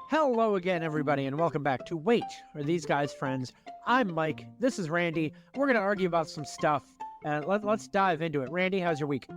Hello again, everybody, and welcome back to Wait, Are These Guys Friends? I'm Mike, this is Randy. We're going to argue about some stuff. Let's dive into it. Randy, how's your week?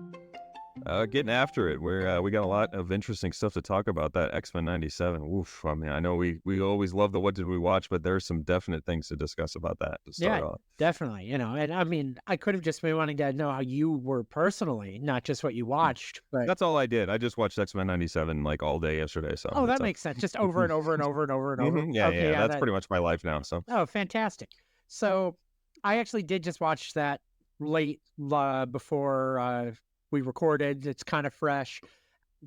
Getting after it. We got a lot of interesting stuff to talk about. That X-Men 97. Oof. I mean, I know we always love the what did we watch, but there's some definite things to discuss about that to start off. Definitely. And I mean, I could have just been wanting to know how you were personally, not just what you watched. But that's all I did. I just watched X-Men 97 like all day yesterday. So that makes sense. Just over and over and over and over and over. Yeah. That's pretty much my life now. So fantastic. So I actually did just watch that late before we recorded. It's kind of fresh.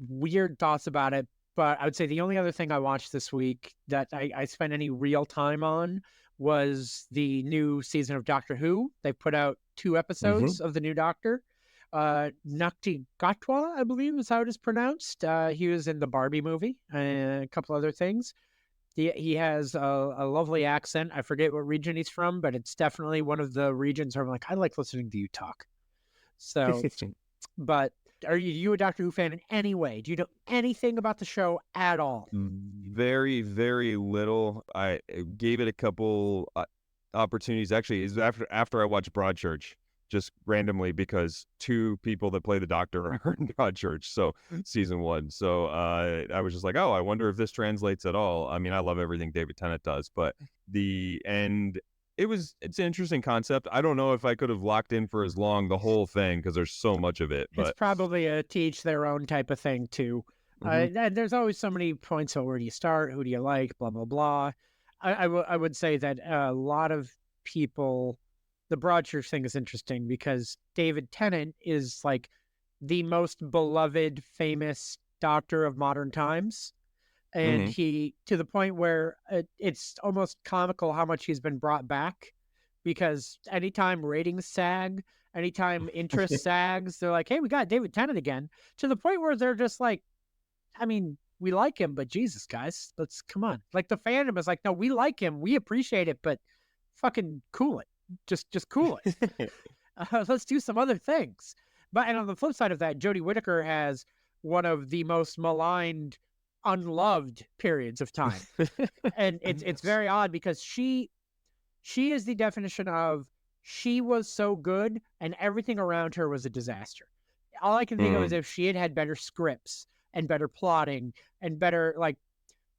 Weird thoughts about it. But I would say the only other thing I watched this week that I spent any real time on was the new season of Doctor Who. They put out 2 episodes of the new Doctor. Ncuti Gatwa, I believe is how it is pronounced. He was in the Barbie movie and a couple other things. He has a lovely accent. I forget what region he's from, but it's definitely one of the regions where I'm like, I like listening to you talk. So... But are you a Doctor Who fan in any way? Do you know anything about the show at all? Very, very little. I gave it a couple opportunities. Actually, is after I watched Broadchurch, just randomly because 2 people that play the Doctor are in Broadchurch. So season 1. So I was just like, oh, I wonder if this translates at all. I mean, I love everything David Tennant does, but the end. It's an interesting concept. I don't know if I could have locked in for as long the whole thing because there's so much of it. But it's probably a teach their own type of thing too. There's always so many points of where do you start, who do you like, blah blah blah. I would say that a lot of people, the Broadchurch thing is interesting because David Tennant is like the most beloved, famous Doctor of modern times. And he, to the point where it's almost comical how much he's been brought back, because anytime ratings sag, anytime interest sags, they're like, hey, we got David Tennant again, to the point where they're just like, I mean, we like him, but Jesus, guys, let's come on. Like the fandom is like, no, we like him. We appreciate it, but fucking cool it. Just cool it. Let's do some other things. And on the flip side of that, Jodie Whittaker has one of the most maligned, unloved periods of time. And it's very odd because she is the definition of she was so good and everything around her was a disaster. All I can think of is if she had better scripts and better plotting and better, like,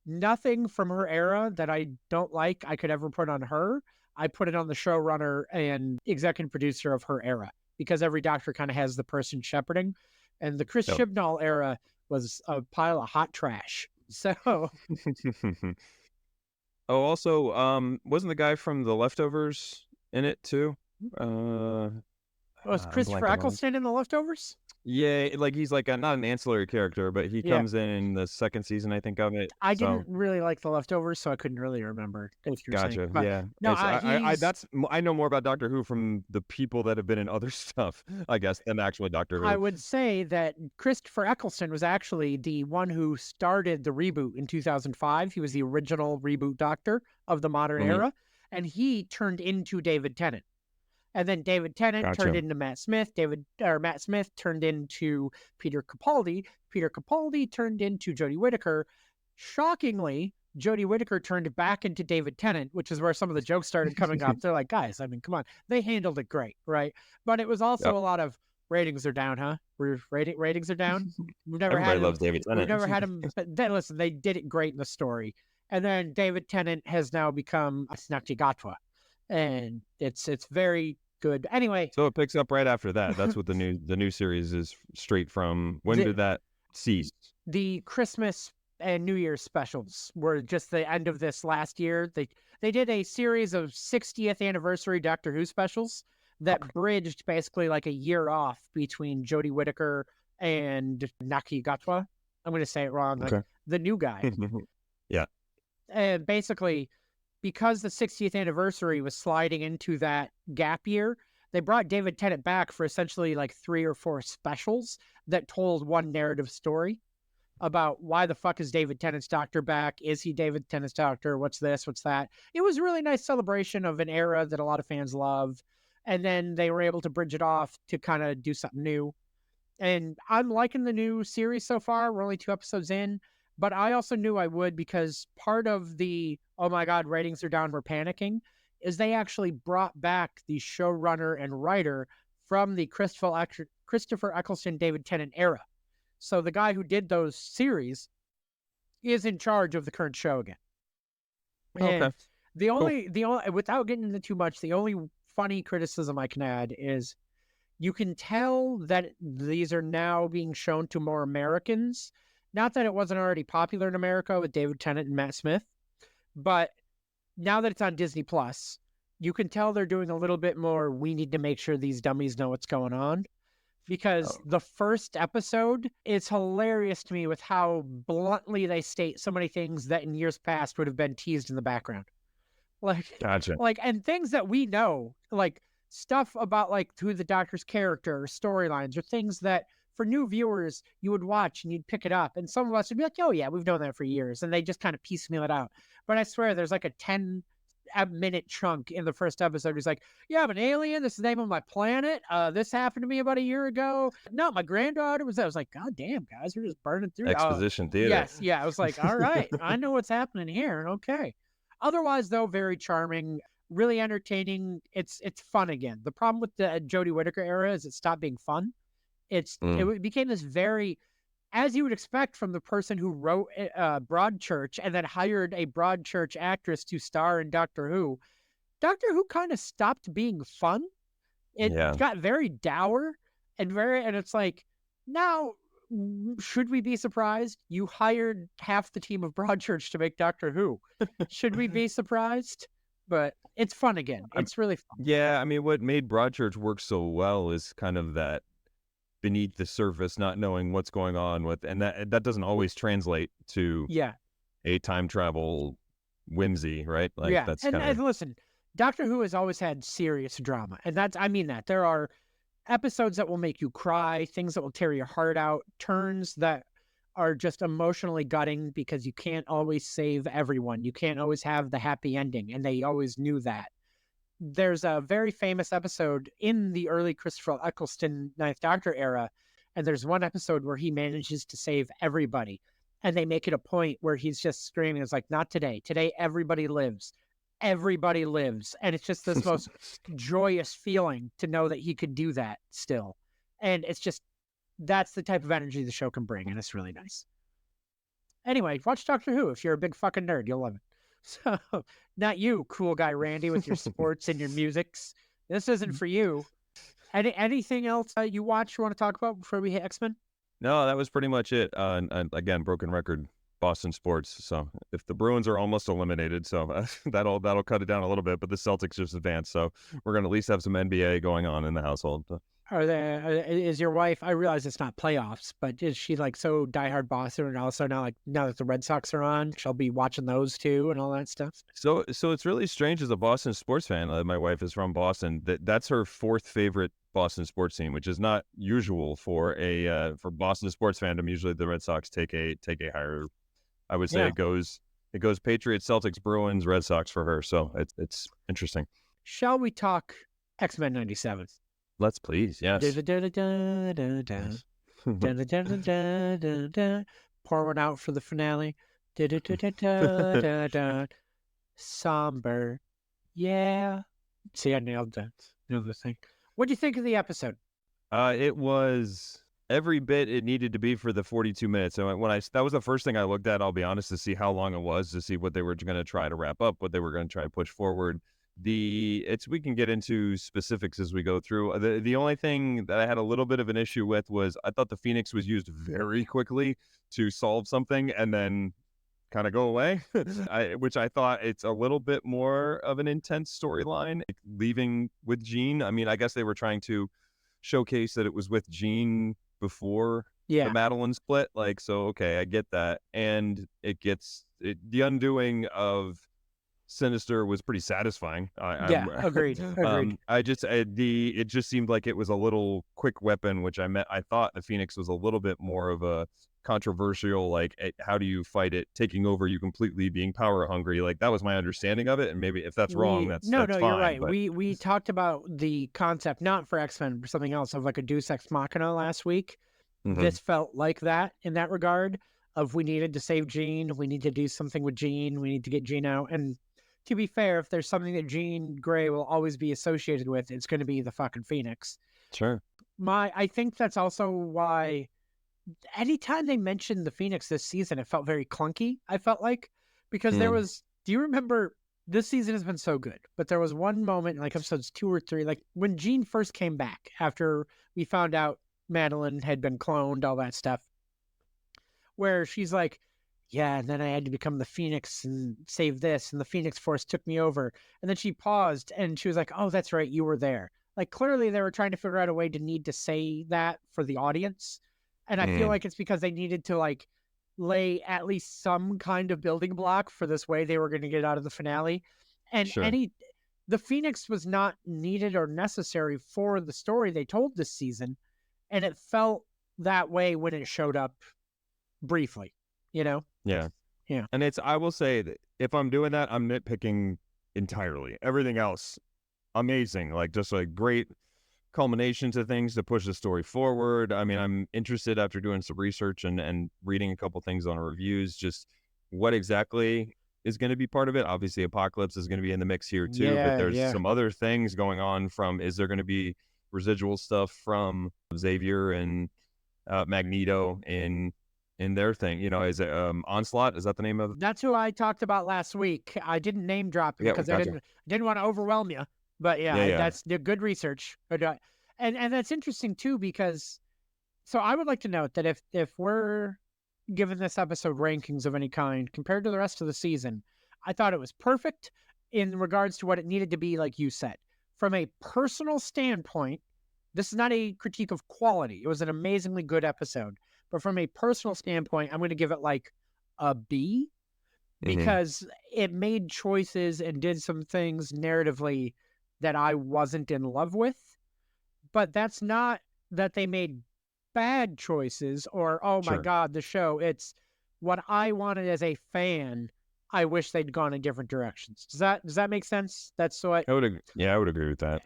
nothing from her era that I don't like I could ever put on her. I put it on the showrunner and executive producer of her era, because every Doctor kind of has the person shepherding, and the Chris Chibnall era was a pile of hot trash. So also, wasn't the guy from The Leftovers in it too? Was Christopher Eccleston in The Leftovers? Yeah, like he's like not an ancillary character, but he comes in the 2nd season, I think, of it. I didn't really like The Leftovers, so I couldn't really remember. Gotcha. Yeah. No, I know more about Doctor Who from the people that have been in other stuff, I guess, than actually Doctor Who. I would say that Christopher Eccleston was actually the one who started the reboot in 2005. He was the original reboot Doctor of the modern era, and he turned into David Tennant. And then David Tennant turned into Matt Smith. Matt Smith turned into Peter Capaldi. Peter Capaldi turned into Jodie Whittaker. Shockingly, Jodie Whittaker turned back into David Tennant, which is where some of the jokes started coming up. They're like, guys, I mean, come on. They handled it great, right? But it was also a lot of ratings are down, huh? Ratings are down. Everybody loves David Tennant. We've never had him. But then listen, they did it great in the story. And then David Tennant has now become a Ncuti Gatwa. And it's very good. Anyway, so it picks up right after that. That's what the new series is straight from. When did that cease? The Christmas and New Year's specials were just the end of this last year. They did a series of 60th anniversary Doctor Who specials that bridged basically like a year off between Jodie Whittaker and Ncuti Gatwa. I'm going to say it wrong. Like the new guy. Yeah. And basically, because the 60th anniversary was sliding into that gap year, they brought David Tennant back for essentially like 3 or 4 specials that told one narrative story about why the fuck is David Tennant's Doctor back? Is he David Tennant's Doctor? What's this? What's that? It was a really nice celebration of an era that a lot of fans love. And then they were able to bridge it off to kind of do something new. And I'm liking the new series so far. We're only 2 episodes in. But I also knew I would because part of the, oh my God, ratings are down, we're panicking, is they actually brought back the showrunner and writer from the Christopher Eccleston, David Tennant era. So the guy who did those series is in charge of the current show again. Okay. And the only, without getting into too much, the only funny criticism I can add is you can tell that these are now being shown to more Americans. Not that it wasn't already popular in America with David Tennant and Matt Smith, but now that it's on Disney Plus, you can tell they're doing a little bit more. We need to make sure these dummies know what's going on, because Oh, the first episode is hilarious to me with how bluntly they state so many things that in years past would have been teased in the background. Like, gotcha. and things that we know, like stuff about like who the Doctor's character or storylines or things that for new viewers you would watch and you'd pick it up. And some of us would be like, oh yeah, we've known that for years. And they just kind of piecemeal it out. But I swear there's like a 10-minute chunk in the first episode. He's like, yeah, I'm an alien. This is the name of my planet. This happened to me about a year ago. No, my granddaughter was that. I was like, God damn, guys, we're just burning through. Exposition theater. Yes. Yeah. I was like, all right, I know what's happening here. Okay. Otherwise, though, very charming, really entertaining. It's fun again. The problem with the Jodie Whittaker era is it stopped being fun. It became this very, as you would expect from the person who wrote Broadchurch and then hired a Broadchurch actress to star in Doctor Who. Doctor Who kind of stopped being fun. It Yeah. got very dour and it's like, now should we be surprised? You hired half the team of Broadchurch to make Doctor Who. Should we be surprised? But it's fun again. It's really fun. Yeah, I mean, what made Broadchurch work so well is kind of that beneath the surface, not knowing what's going on with, and that doesn't always translate to Yeah. a time travel whimsy, right? Like Yeah. that's And, kind and of listen, Doctor Who has always had serious drama. And I mean that. There are episodes that will make you cry, things that will tear your heart out, turns that are just emotionally gutting because you can't always save everyone. You can't always have the happy ending. And they always knew that. There's a very famous episode in the early Christopher Eccleston Ninth Doctor era, and there's one episode where he manages to save everybody, and they make it a point where he's just screaming, it's like, not today. Today, everybody lives. Everybody lives. And it's just this most joyous feeling to know that he could do that still. And it's just, that's the type of energy the show can bring, and it's really nice. Anyway, watch Doctor Who. If you're a big fucking nerd, you'll love it. So, not you, cool guy Randy, with your sports and your musics. This isn't for you. Anything else you watch you want to talk about before we hit X-Men? no, that was pretty much it. And again, broken record, Boston sports. So if the Bruins are almost eliminated, so that'll cut it down a little bit. But the Celtics just advanced, so we're gonna at least have some NBA going on in the household. Is your wife? I realize it's not playoffs, but is she like so diehard Boston, and also now that the Red Sox are on, she'll be watching those too and all that stuff? So it's really strange as a Boston sports fan. My wife is from Boston. That's her fourth favorite Boston sports team, which is not usual for for Boston sports fandom. Usually the Red Sox take a higher. I would say Yeah. it goes Patriots, Celtics, Bruins, Red Sox for her. So it's interesting. Shall we talk X-Men 97? Let's please, yes. Da-da-da-da-da-da-da. Da-da-da-da-da-da-da. Pour one out for the finale. Da-da-da-da-da-da. Somber. Yeah. See, I nailed that. Nailed the thing. What do you think of the episode? It was every bit it needed to be for the 42 minutes. And that was the first thing I looked at, I'll be honest, to see how long it was, to see what they were going to try to wrap up, what they were going to try to push forward. We can get into specifics as we go through. The only thing that I had a little bit of an issue with was I thought the Phoenix was used very quickly to solve something and then kind of go away, which I thought it's a little bit more of an intense storyline, like leaving with Jean. I mean, I guess they were trying to showcase that it was with Jean before Yeah. the Madeline split. Like, so, okay, I get that. And the undoing of Sinister was pretty satisfying. Agreed. Agreed. It just seemed like it was a little quick weapon, which I thought the Phoenix was a little bit more of a controversial, like, how do you fight it taking over you completely, being power hungry. Like, that was my understanding of it, and maybe if that's wrong, that's no, fine, you're right. but We talked about the concept, not for X-Men, for something else, of like a Deus Ex Machina last week. Mhm. This felt like that in that regard. of we needed to save Jean, we need to do something with Jean, we need to get Jean out. And to be fair, if there's something that Jean Grey will always be associated with, it's going to be the fucking Phoenix. Sure. I think that's also why anytime they mentioned the Phoenix this season, it felt very clunky. I felt like because there was. Do you remember? This season has been so good, but there was one moment, like episodes 2 or 3, like when Jean first came back after we found out Madeline had been cloned, all that stuff, where she's like, yeah, and then I had to become the Phoenix and save this, and the Phoenix Force took me over. And then she paused and she was like, oh, that's right, you were there. Like, clearly they were trying to figure out a way to need to say that for the audience. And I feel like it's because they needed to, like, lay at least some kind of building block for this way they were going to get out of the finale. And Sure. the Phoenix was not needed or necessary for the story they told this season. And it felt that way when it showed up briefly, you know? Yeah. Yeah. And I will say that if I'm doing that, I'm nitpicking entirely. Everything else, amazing. Like, just like great culmination to things to push the story forward. I mean, I'm interested after doing some research and reading a couple things on reviews, just what exactly is going to be part of it. Obviously, Apocalypse is going to be in the mix here too, but there's some other things going on is there going to be residual stuff from Xavier and Magneto in their thing? You know, is it Onslaught? Is that the name of? That's who I talked about last week. I didn't name drop him because I didn't want to overwhelm you. But that's the good research. And that's interesting too, because so I would like to note that if we're given this episode rankings of any kind compared to the rest of the season, I thought it was perfect in regards to what it needed to be, like you said. From a personal standpoint, this is not a critique of quality. It was an amazingly good episode. But from a personal standpoint, I'm going to give it like a B because it made choices and did some things narratively that I wasn't in love with. But that's not that they made bad choices or, oh my God, the show. It's what I wanted as a fan. I wish they'd gone in different directions. Does that make sense? That's so I would agree with that.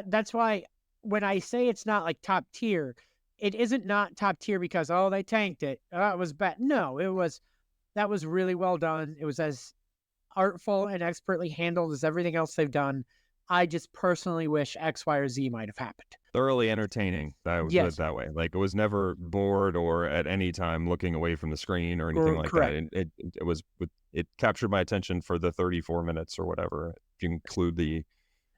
That's why when I say it's not like top tier, it isn't not top tier because, oh, they tanked it. It was bad. No, that was really well done. It was as artful and expertly handled as everything else they've done. I just personally wish X, Y, or Z might have happened. Thoroughly entertaining. That was put that way. Like, it was never bored or at any time looking away from the screen or anything like that. It captured my attention for the 34 minutes or whatever, if you include the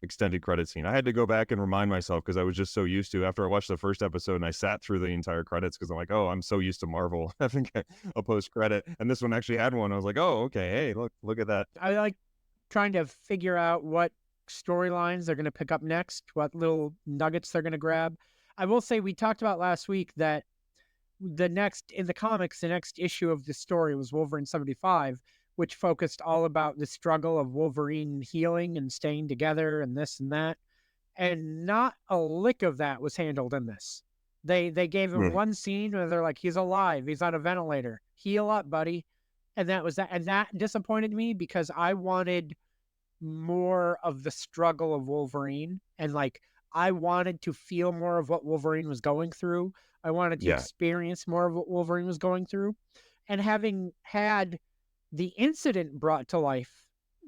extended credit scene. I had to go back and remind myself because I was just so used to, after I watched the first episode and I sat through the entire credits because I'm like, oh, I'm so used to Marvel having a post credit, and this one actually had one. I was like, oh, okay, hey, look at that. I like trying to figure out what storylines they're going to pick up next, what little nuggets they're going to grab. I will say we talked about last week that the next issue of the story was Wolverine 75, which focused all about the struggle of Wolverine healing and staying together and this and that. And not a lick of that was handled in this. They gave him one scene where they're like, he's alive, he's on a ventilator, heal up, buddy. And that was that. And that disappointed me because I wanted more of the struggle of Wolverine. And like, I wanted to feel more of what Wolverine was going through. I wanted to experience more of what Wolverine was going through. And having had the incident brought to life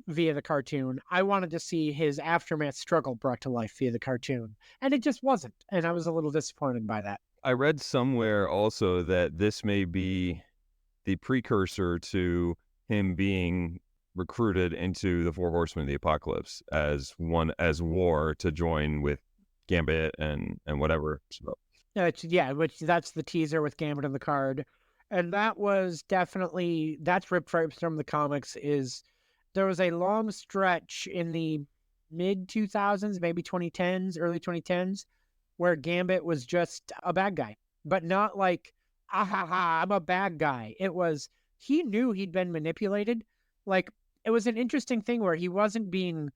via the cartoon, I wanted to see his aftermath struggle brought to life via the cartoon. And it just wasn't. And I was a little disappointed by that. I read somewhere also that this may be the precursor to him being recruited into the Four Horsemen of the Apocalypse as War to join with Gambit and whatever. So. Which that's the teaser with Gambit on the card. And that was definitely, that's ripped right from the comics. There was a long stretch in the mid 2000s, maybe 2010s, early 2010s, where Gambit was just a bad guy, but not like, I'm a bad guy. It was, he knew he'd been manipulated. Like, it was an interesting thing where he wasn't being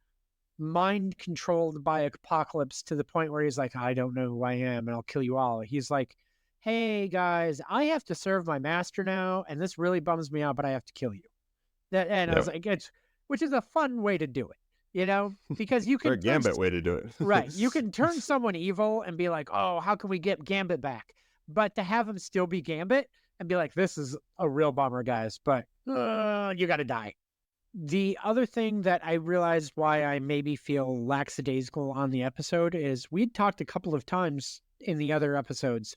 mind controlled by Apocalypse to the point where he's like, I don't know who I am and I'll kill you all. He's like, hey guys, I have to serve my master now, and this really bums me out, but I have to kill you. I was like, which is a fun way to do it, you know, because you can Gambit way to do it. Right. You can turn someone evil and be like, oh, how can we get Gambit back? But to have him still be Gambit and be like, this is a real bummer, guys, but you got to die. The other thing that I realized why I maybe feel lackadaisical on the episode is we'd talked a couple of times in the other episodes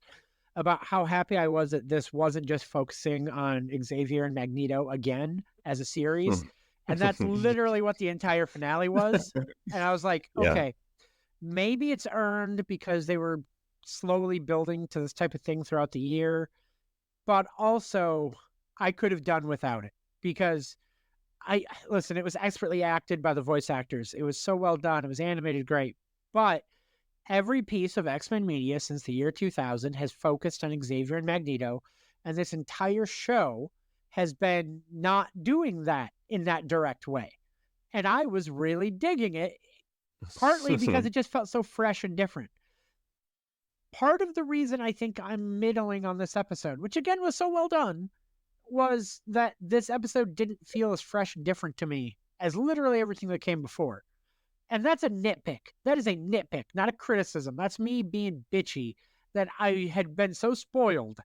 about how happy I was that this wasn't just focusing on Xavier and Magneto again as a series. And that's literally what the entire finale was. And I was like, Yeah. okay, maybe it's earned because they were slowly building to this type of thing throughout the year. But also, I could have done without it because listen, it was expertly acted by the voice actors. It was so well done. It was animated great. But every piece of X-Men media since the year 2000 has focused on Xavier and Magneto, and this entire show has been not doing that in that direct way. And I was really digging it, partly because it just felt so fresh and different. Part of the reason I think I'm middling on this episode, which again was so well done, was that this episode didn't feel as fresh and different to me as literally everything that came before. And that's a nitpick. That is a nitpick, not a criticism. That's me being bitchy that I had been so spoiled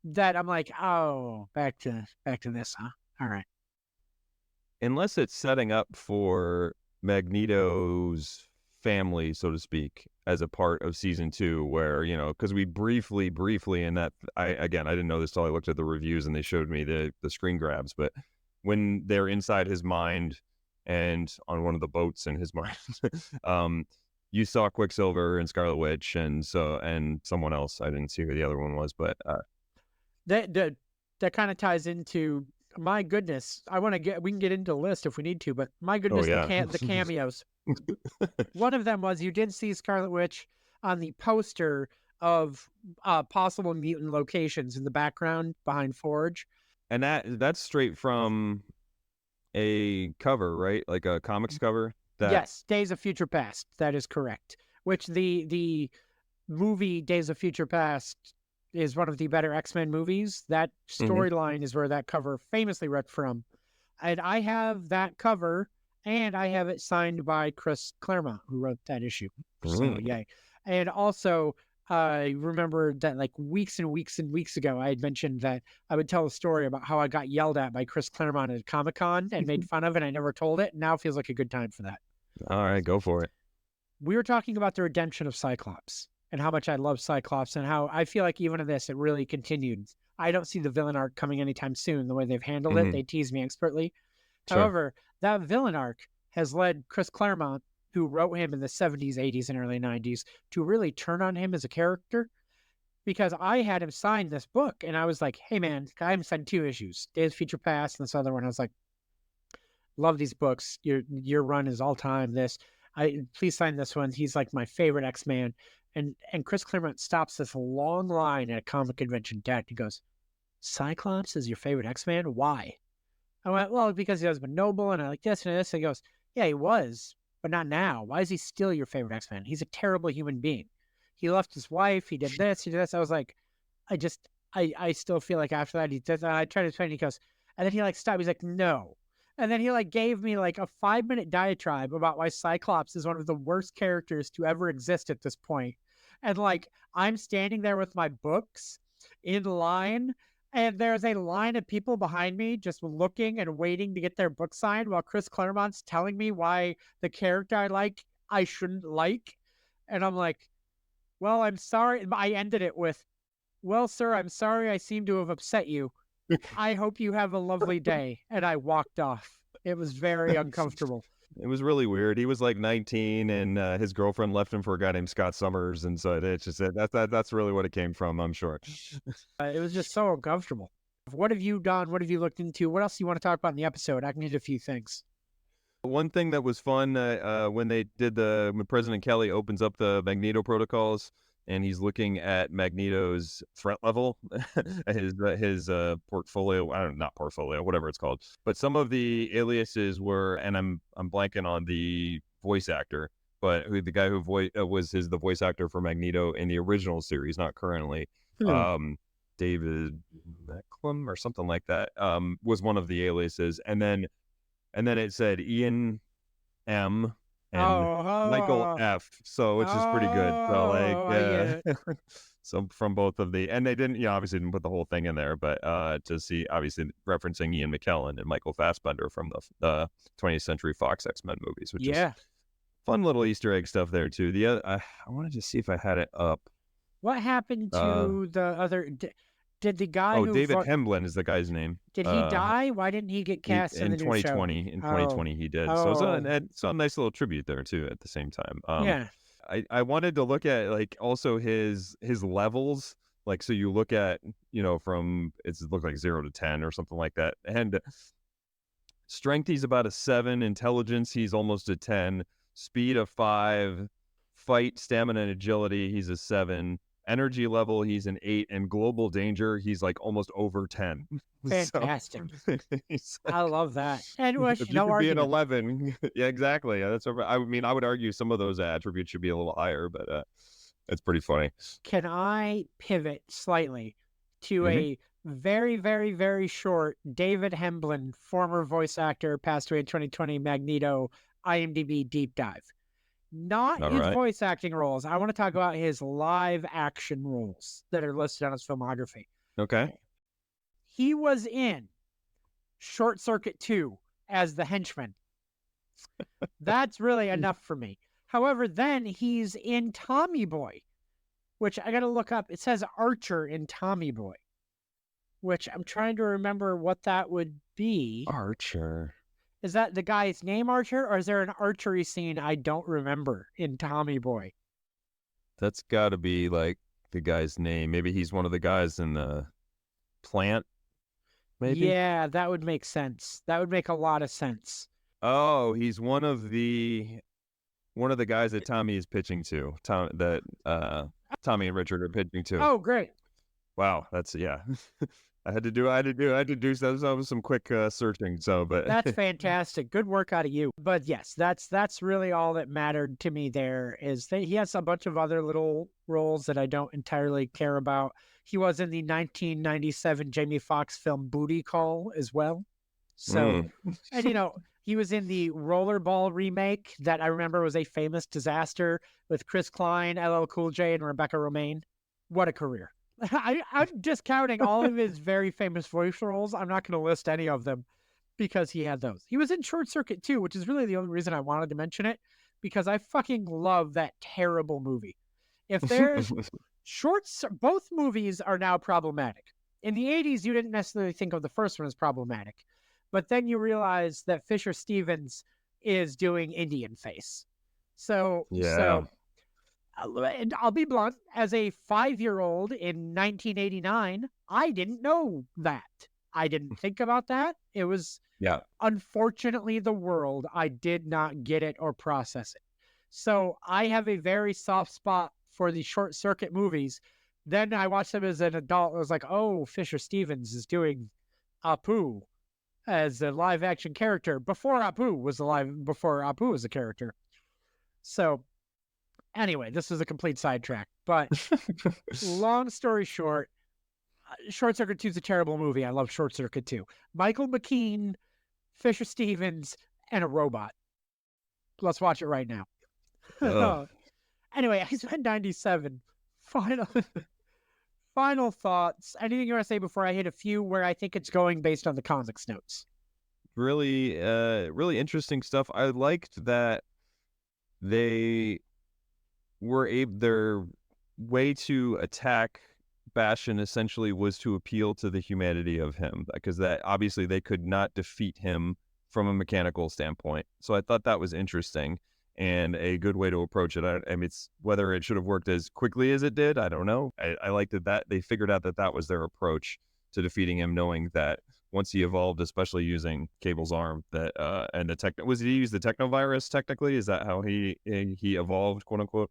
that I'm like, oh, back to this, huh? All right. Unless it's setting up for Magneto's family, so to speak, as a part of season 2, where, you know, because we briefly in that, I didn't know this till I looked at the reviews and they showed me the screen grabs, but when they're inside his mind and on one of the boats in his mind, you saw Quicksilver and Scarlet Witch and someone else. I didn't see who the other one was, but that kind of ties into, my goodness. We can get into the list if we need to, but my goodness, the cameos. One of them was, you did see Scarlet Witch on the poster of possible mutant locations in the background behind Forge. And that's straight from a cover, right? Like a comics cover? Yes, Days of Future Past. That is correct. Which the movie Days of Future Past is one of the better X-Men movies. That storyline is where that cover famously ripped from. And I have that cover, and I have it signed by Chris Claremont, who wrote that issue. So, yay. And also, I remember that like weeks and weeks and weeks ago, I had mentioned that I would tell a story about how I got yelled at by Chris Claremont at Comic-Con and made fun of, and I never told it. Now feels like a good time for that. All right, go for it. We were talking about the redemption of Cyclops and how much I love Cyclops and how I feel like even in this, it really continued. I don't see the villain arc coming anytime soon. The way they've handled it, they tease me expertly. Sure. However, that villain arc has led Chris Claremont, who wrote him in the 70s, 80s, and early 90s, to really turn on him as a character, because I had him sign this book, and I was like, hey, man, I haven't signed 2 issues, Days of Future Past and this other one. I was like, love these books. Your run is all time. Please sign this one. He's like my favorite X-Man. And Chris Claremont stops this long line at a comic convention deck. He goes, Cyclops is your favorite X-Man? Why? I went, well, because he was noble, and I like this and this. And he goes, yeah, he was, but not now. Why is he still your favorite X-Man? He's a terrible human being. He left his wife. He did this. He did this. I was like, I still feel like after that, he did that. I tried to explain. He goes, and then he like stopped. He's like, no. And then he like gave me like a 5-minute diatribe about why Cyclops is one of the worst characters to ever exist at this point. And like, I'm standing there with my books in line, and there's a line of people behind me just looking and waiting to get their book signed while Chris Claremont's telling me why the character I shouldn't like. And I'm like, well, I'm sorry. I ended it with, well, sir, I'm sorry I seem to have upset you. I hope you have a lovely day. And I walked off. It was very uncomfortable. It was really weird. He was like 19, and his girlfriend left him for a guy named Scott Summers, and so it's just that's really what it came from, I'm sure. It was just so uncomfortable. What have you done? What have you looked into? What else do you want to talk about in the episode? I can hit a few things. One thing that was fun when President Kelly opens up the Magneto protocols, and he's looking at Magneto's threat level, his portfolio. I don't know, not portfolio, whatever it's called. But some of the aliases were, and I'm blanking on the voice actor, but the guy who was the voice actor for Magneto in the original series, not currently. David Beckham or something like that was one of the aliases, and then it said Ian M. and Michael F. So which is pretty good. So like, yeah. So from both of the, and they didn't, obviously didn't put the whole thing in there, but to see, obviously referencing Ian McKellen and Michael Fassbender from the 20th Century Fox X-Men movies, which is Yeah. fun little Easter egg stuff there too. The other, I wanted to see if I had it up. What happened to the other? Did the guy Oh, who David Hemblin is the guy's name. did he die? Why didn't he get cast in In the new show? 2020, in Oh, 2020 he did. So oh, it's a nice little tribute there too. At the same time, yeah. I wanted to look at like also his levels. Like, so you look at, from it's look like 0 to 10 or something like that. And strength, he's about a 7. Intelligence, he's almost a 10. Speed, a 5. Fight, stamina, and agility, he's a 7. Energy level, he's an 8. And global danger, he's like almost over 10. Fantastic. So, I love that. And if you no could be an argument. 11, yeah, exactly. That's I mean, I would argue some of those attributes should be a little higher, but it's pretty funny. Can I pivot slightly to Mhm. a very, very, very short David Hemblin, former voice actor, passed away in 2020, Magneto, IMDb deep dive? Not All his right. voice acting roles. I want to talk about his live action roles that are listed on his filmography. Okay. He was in Short Circuit 2 as the henchman. That's really enough for me. However, then he's in Tommy Boy, which I got to look up. It says Archer in Tommy Boy, which I'm trying to remember what that would be. Archer. Is that the guy's name, Archer, or is there an archery scene I don't remember in Tommy Boy? That's got to be like the guy's name. Maybe he's one of the guys in the plant. Maybe. Yeah, that would make sense. That would make a lot of sense. Oh, he's one of the guys that Tommy is pitching to. Tommy and Richard are pitching to. Oh, great. Wow, that's yeah. I had to do some quick searching. So, but That's fantastic. Good work out of you. But yes, that's really all that mattered to me there is that he has a bunch of other little roles that I don't entirely care about. He was in the 1997 Jamie Foxx film Booty Call as well. So, and he was in the Rollerball remake that I remember was a famous disaster with Chris Klein, LL Cool J, and Rebecca Romaine. What a career. I'm discounting all of his very famous voice roles. I'm not going to list any of them because he had those. He was in Short Circuit too, which is really the only reason I wanted to mention it, because I fucking love that terrible movie. If there's both movies are now problematic. In the 80s, you didn't necessarily think of the first one as problematic, but then you realize that Fisher Stevens is doing Indian face. So and I'll be blunt, as a 5-year-old in 1989, I didn't know that. I didn't think about that. It was, unfortunately, the world. I did not get it or process it. So I have a very soft spot for the Short Circuit movies. Then I watched them as an adult. I was like, oh, Fisher Stevens is doing Apu as a live action character before Apu was a character. So anyway, this is a complete sidetrack, but long story short, Short Circuit 2 is a terrible movie. I love Short Circuit 2. Michael McKean, Fisher Stevens, and a robot. Let's watch it right now. Anyway, I spent 97. Final thoughts. Anything you want to say before I hit a few where I think it's going based on the comics notes? Really, really interesting stuff. I liked that they their way to attack Bastion essentially was to appeal to the humanity of him, because that obviously they could not defeat him from a mechanical standpoint. So I thought that was interesting and a good way to approach it. I mean, it's whether it should have worked as quickly as it did, I don't know. I liked that they figured out that was their approach to defeating him, knowing that once he evolved, especially using Cable's arm, that and the did he use the technovirus technically? Is that how he evolved, quote unquote?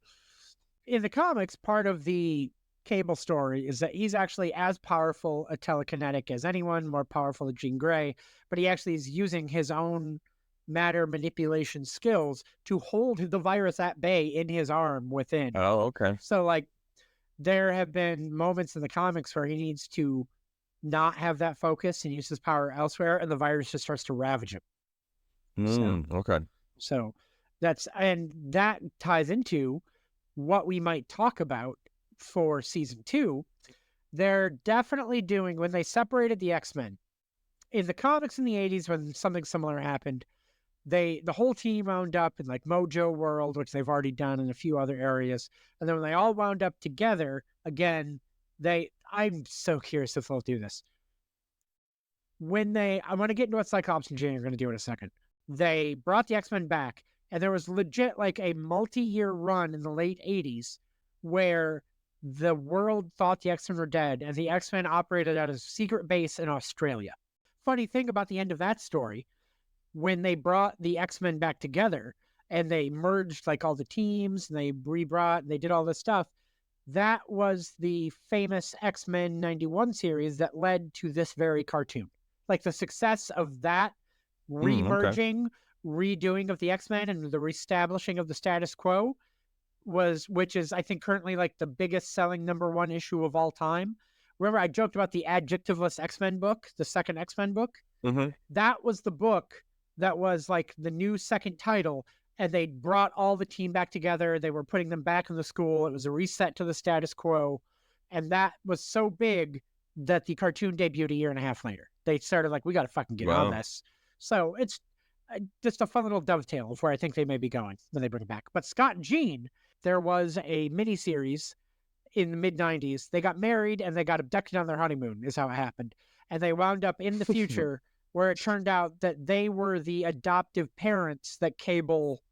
In the comics, part of the Cable story is that he's actually as powerful a telekinetic as anyone, more powerful than Jean Grey, but he actually is using his own matter manipulation skills to hold the virus at bay in his arm within. Oh, okay. So, like, there have been moments in the comics where he needs to not have that focus and use his power elsewhere, and the virus just starts to ravage him. Okay. So that ties into what we might talk about for season 2, they're definitely doing, when they separated the X-Men, in the comics in the 80s when something similar happened, the whole team wound up in like Mojo World, which they've already done in a few other areas. And then when they all wound up together again, I'm so curious if they'll do this. I'm going to get into what Cyclops and Jane are going to do in a second. They brought the X-Men back, and there was legit like a multi-year run in the late 80s where the world thought the X-Men were dead, and the X-Men operated at a secret base in Australia. Funny thing about the end of that story, when they brought the X-Men back together and they merged like all the teams and they they did all this stuff, that was the famous X-Men 91 series that led to this very cartoon. Like the success of that remerging, redoing of the X-Men and the reestablishing of the status quo which is I think currently like the biggest selling #1 issue of all time. Remember I joked about the adjectiveless X-Men book, the second X-Men book? Mm-hmm. That was the book that was like the new second title, and they brought all the team back together. They were putting them back in the school. It was a reset to the status quo, and that was so big that the cartoon debuted a year and a half later. They started like, we got to fucking get on this. So it's just a fun little dovetail of where I think they may be going when they bring it back. But Scott and Jean, there was a miniseries in the mid-90s. They got married and they got abducted on their honeymoon is how it happened. And they wound up in the future where it turned out that they were the adoptive parents that Cable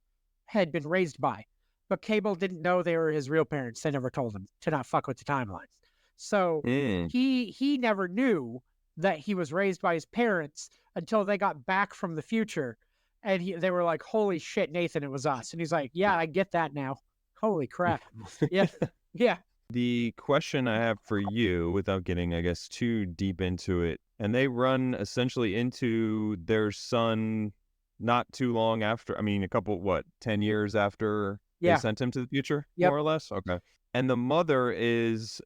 had been raised by. But Cable didn't know they were his real parents. They never told him to not fuck with the timelines. So he never knew that he was raised by his parents until they got back from the future. And they were like, holy shit, Nathan, it was us. And he's like, yeah, I get that now. Holy crap. Yeah. Yeah. The question I have for you, without getting, I guess, too deep into it, and they run essentially into their son not too long after, a couple, 10 years after they sent him to the future, more or less? Okay. And the mother is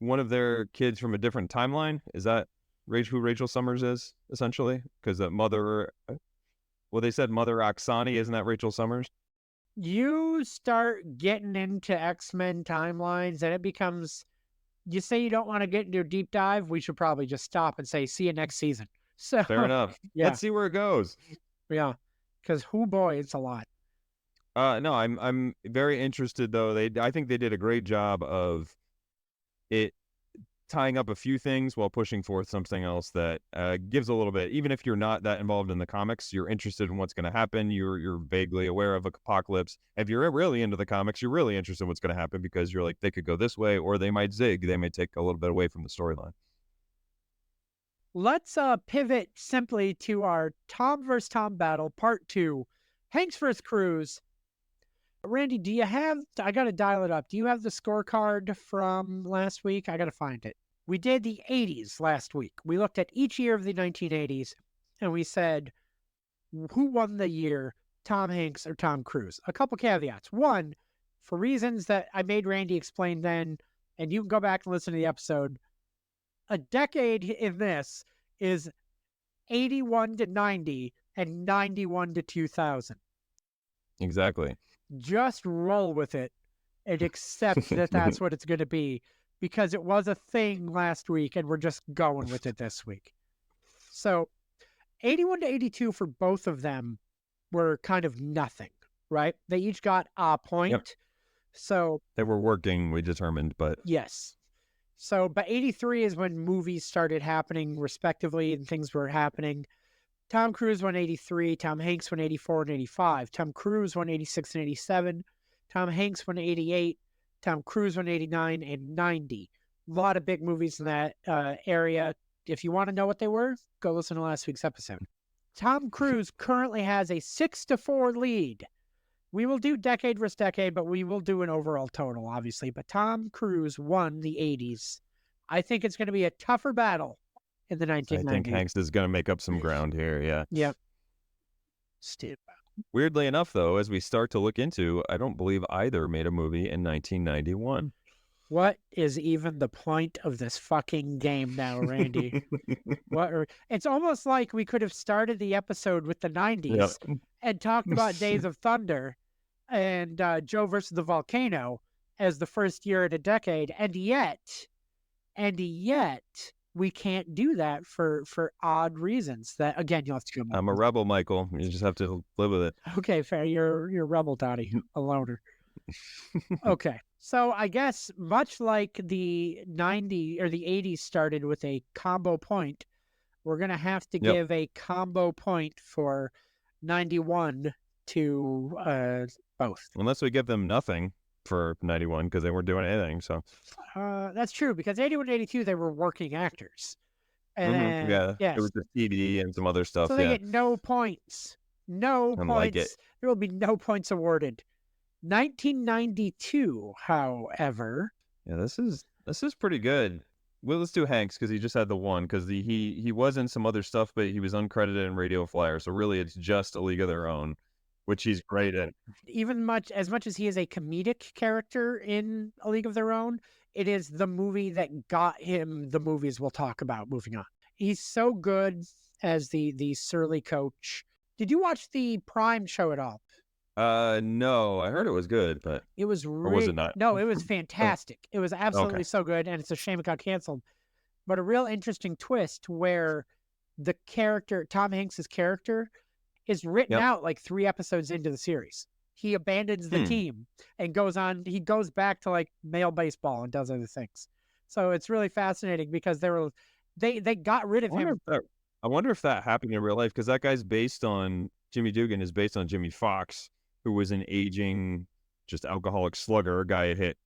one of their kids from a different timeline? Is that who Rachel Summers is, essentially? Because the mother, they said Mother Oksani, isn't that Rachel Summers? You start getting into X-Men timelines and it becomes, you say you don't want to get into a deep dive, we should probably just stop and say, see you next season. So fair enough. Yeah. Let's see where it goes. Yeah. Because boy, it's a lot. No, I'm very interested though. I think they did a great job of it tying up a few things while pushing forth something else that gives a little bit. Even if you're not that involved in the comics, you're interested in what's going to happen. You're vaguely aware of Apocalypse. If you're really into the comics, you're really interested in what's going to happen because you're like, they could go this way or they might zig. They may take a little bit away from the storyline. Let's pivot simply to our Tom vs. Tom battle, part 2. Hanks vs. Cruise. Randy, I got to dial it up. Do you have the scorecard from last week? I got to find it. We did the 80s last week. We looked at each year of the 1980s and we said, who won the year, Tom Hanks or Tom Cruise? A couple caveats. One, for reasons that I made Randy explain then, and you can go back and listen to the episode, a decade in this is 81 to 90 and 91 to 2000. Exactly. Just roll with it and accept that that's what it's going to be, because it was a thing last week and we're just going with it this week. So 81 to 82 for both of them were kind of nothing, right? They each got a point. Yep. So they were working, we determined, but yes. So, but 83 is when movies started happening respectively and things were happening. Tom Cruise won 83, Tom Hanks won 84 and 85. Tom Cruise won 86 and 87. Tom Hanks won 88. Tom Cruise won 89 and 90. A lot of big movies in that area. If you want to know what they were, go listen to last week's episode. Tom Cruise currently has a 6-4 lead. We will do decade versus decade, but we will do an overall total, obviously. But Tom Cruise won the 80s. I think it's going to be a tougher battle in the 1990s. I think Hanks is going to make up some ground here, yeah. Yep. Weirdly enough, though, as we start to look into, I don't believe either made a movie in 1991. What is even the point of this fucking game now, Randy? It's almost like we could have started the episode with the 90s and talked about Days of Thunder and Joe versus the Volcano, as the first year in a decade, and yet we can't do that for odd reasons. That again, you'll have to go. I'm a rebel, Michael. You just have to live with it. Okay, fair. You're rebel, Dottie, a loner. Okay, so I guess much like the 90 or the 80s started with a combo point, we're gonna have to Yep. give a combo point for 91 to both. Unless we give them nothing for 91 because they weren't doing anything. So That's true because 81 and 82 they were working actors, and then yeah, yes, there was the CD and some other stuff. so they Yeah, get no points. No I points. like it. There will be no points awarded. 1992, however, Yeah, this is pretty good. Well, let's do Hanks because he just had the one because he was in some other stuff, but he was uncredited in Radio Flyer. So really, it's just A League of Their Own, which he's great in. even much as he is a comedic character in A League of Their Own, it is the movie that got him the movies we'll talk about moving on. He's so good as the surly coach. Did you watch the Prime show at all? No, I heard it was good, but It was or was it not? No, it was fantastic. It was absolutely Okay. so good, and it's a shame it got canceled. But a real interesting twist where the character, Tom Hanks's character, is written Yep. out like 3 episodes into the series. He abandons the team and goes on. He goes back to like male baseball and does other things. So it's really fascinating because they got rid of him. I wonder if that happened in real life because that guy's based on Jimmy Dugan is based on Jimmy Fox, who was an aging, just alcoholic slugger. A guy had hit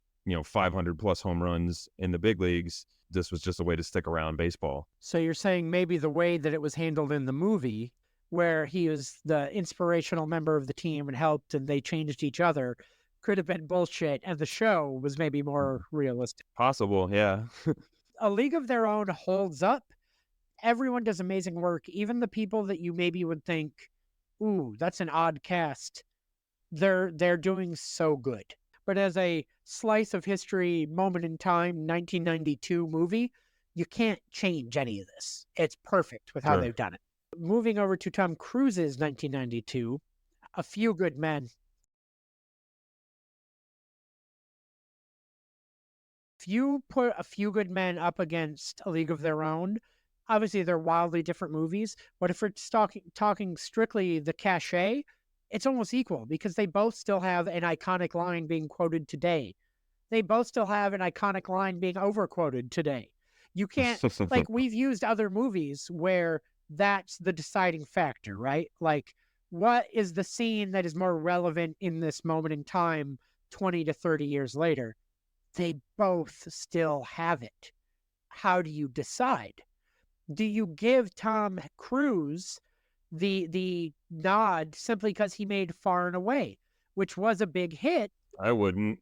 500 plus home runs in the big leagues. This was just a way to stick around baseball. So you're saying maybe the way that it was handled in the movie, where he was the inspirational member of the team and helped, and they changed each other, could have been bullshit, and the show was maybe more realistic. Possible, yeah. A League of Their Own holds up. Everyone does amazing work. Even the people that you maybe would think, ooh, that's an odd cast, they're doing so good. But as a slice of history, moment in time, 1992 movie, you can't change any of this. It's perfect with how Sure. they've done it. Moving over to Tom Cruise's 1992, A Few Good Men. If you put A Few Good Men up against A League of Their Own, obviously they're wildly different movies, but if we're talking strictly the cachet, it's almost equal because they both still have an iconic line being quoted today. They both still have an iconic line being overquoted today. You can't, like, we've used other movies where that's the deciding factor, right? Like, what is the scene that is more relevant in this moment in time 20 to 30 years later? They both still have it. How do you decide? Do you give Tom Cruise the nod simply because he made Far and Away, which was a big hit? I wouldn't.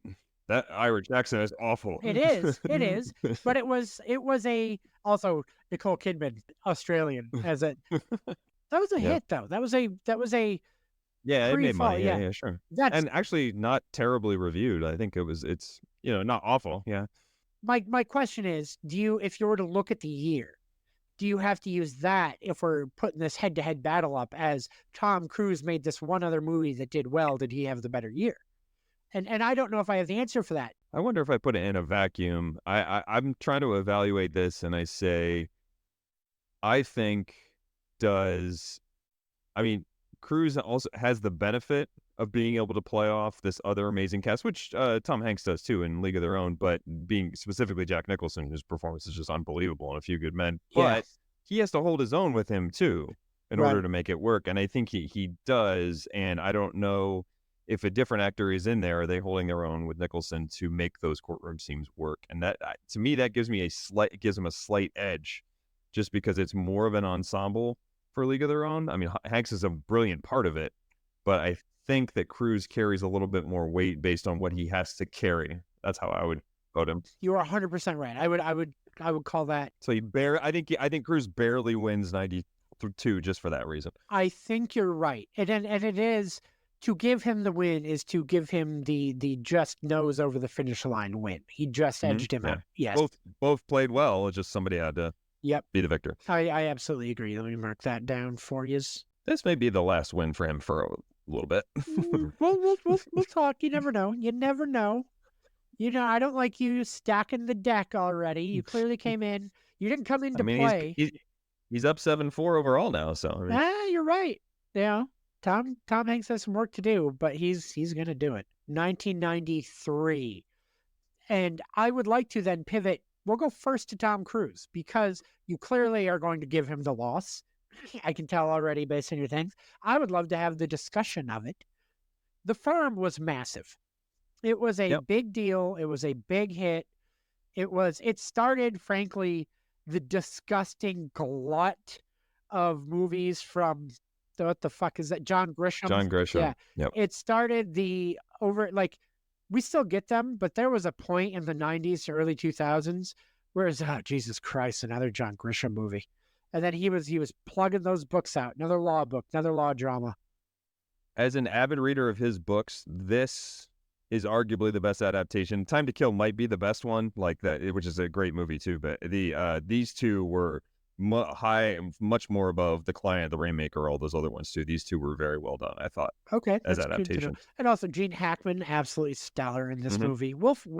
That Irish accent is awful. It is, but it was a also Nicole Kidman, Australian, as it. That was a hit though. That was a yeah, it made pre-fall, money. Yeah, sure. That's And actually not terribly reviewed. I think it's not awful. Yeah. my question is, if you were to look at the year, do you have to use that if we're putting this head-to-head battle up as Tom Cruise made this one other movie that did well? Did he have the better year? And I don't know if I have the answer for that. I wonder if I put it in a vacuum. I'm trying to evaluate this, and I say, I think Cruise also has the benefit of being able to play off this other amazing cast, which Tom Hanks does too in League of Their Own, but being specifically Jack Nicholson, whose performance is just unbelievable in A Few Good Men. Yeah. But he has to hold his own with him too in Right. order to make it work. And I think he does. And I don't know if a different actor is in there, are they holding their own with Nicholson to make those courtroom scenes work? And that, to me, that gives him a slight edge, just because it's more of an ensemble for League of Their Own. I mean, Hanks is a brilliant part of it, but I think that Cruise carries a little bit more weight based on what he has to carry. That's how I would vote him. You are 100% right. I would call that. So I think Cruise barely wins 92 just for that reason. I think you're right, and it is to give him the win is to give him the just nose over the finish line win. He just edged him out. Yes, Both played well. It's just somebody had to Yep. be the victor. I absolutely agree. Let me mark that down for you. This may be the last win for him for a little bit. We'll talk. You never know. You never know. I don't like you stacking the deck already. You clearly came in. You didn't come in I to mean, play. he's up 7-4 overall now. So I mean, You're right. Tom Hanks has some work to do, but he's gonna do it. 1993. And I would like to then pivot. We'll go first to Tom Cruise because you clearly are going to give him the loss. I can tell already based on your things. I would love to have the discussion of it. The Firm was massive. It was a yep, big deal. It was a big hit. It started, frankly, the disgusting glut of movies from what the fuck is that? John Grisham. John Yeah. Grisham. Yep. It started the over like we still get them, but there was a point in the 90s to early 2000s where it's Jesus Christ, another John Grisham movie. And then he was plugging those books out, another law book, another law drama. As an avid reader of his books, this is arguably the best adaptation. Time to Kill might be the best one, like that, which is a great movie too. But these two were much more above The Client, The Rainmaker, all those other ones too. These two were very well done, I thought, Okay, as that's good to know. adaptations. And also Gene Hackman, absolutely stellar in this Mm-hmm. movie. Yeah. Wilford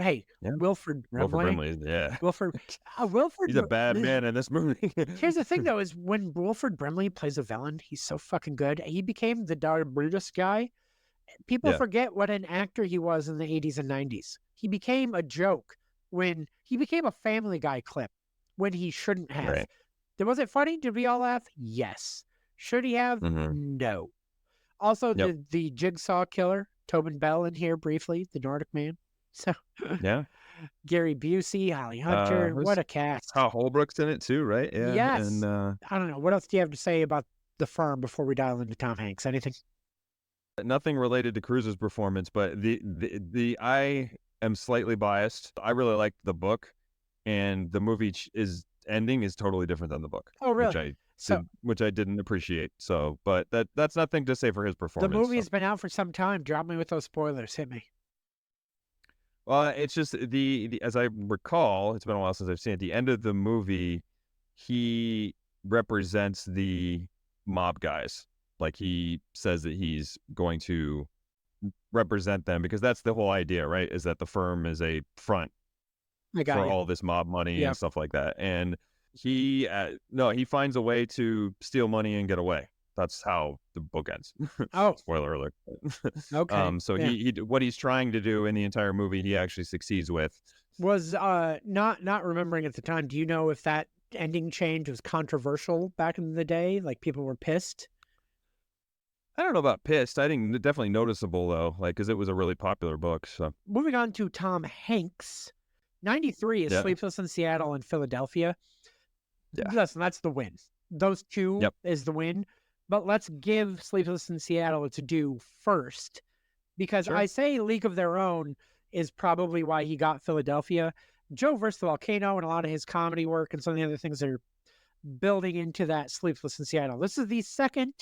Wilford Brimley. Brimley, yeah. Wilford He's a bad man in this movie. Here's the thing though, is when Wilford Brimley plays a villain, he's so fucking good. He became the Dar Brutus guy. People Yeah. forget what an actor he was in the 80s and 90s. He became a joke when he became a Family Guy clip when he shouldn't have. Right. Was it funny? Did we all laugh? Yes. Should he have? Mm-hmm. No. Also, Yep. the Jigsaw killer, Tobin Bell in here briefly, the Nordic Man. So Yeah. Gary Busey, Holly Hunter, what a cast. Hal Holbrook's in it too, right? Yeah. Yes. And I don't know. What else do you have to say about The Firm before we dial into Tom Hanks? Anything? nothing related to Cruise's performance, but the I am slightly biased. I really liked the book, and the movie ending is totally different than the book. Oh, really? Which I didn't appreciate. So, but that's nothing to say for his performance. The movie's been out for some time. Drop me with those spoilers. Hit me. Well, it's just the as I recall, it's been a while since I've seen it. The end of the movie, he represents the mob guys. Like he says that he's going to represent them because that's the whole idea, right? Is that the firm is a front for all this mob money and stuff like that. And he finds a way to steal money and get away. That's how the book ends. Oh, spoiler alert. Okay. So he what he's trying to do in the entire movie, he actually succeeds with. Was not remembering at the time. Do you know if that ending change was controversial back in the day? Like people were pissed. I don't know about pissed. I think definitely noticeable though, like because it was a really popular book. So moving on to Tom Hanks, 93 is Sleepless in Seattle and Philadelphia. Yeah. Listen, that's the win. Those two is the win. But let's give Sleepless in Seattle its due first, because I say League of Their Own is probably why he got Philadelphia. Joe vs. the Volcano and a lot of his comedy work and some of the other things are building into that Sleepless in Seattle. This is the second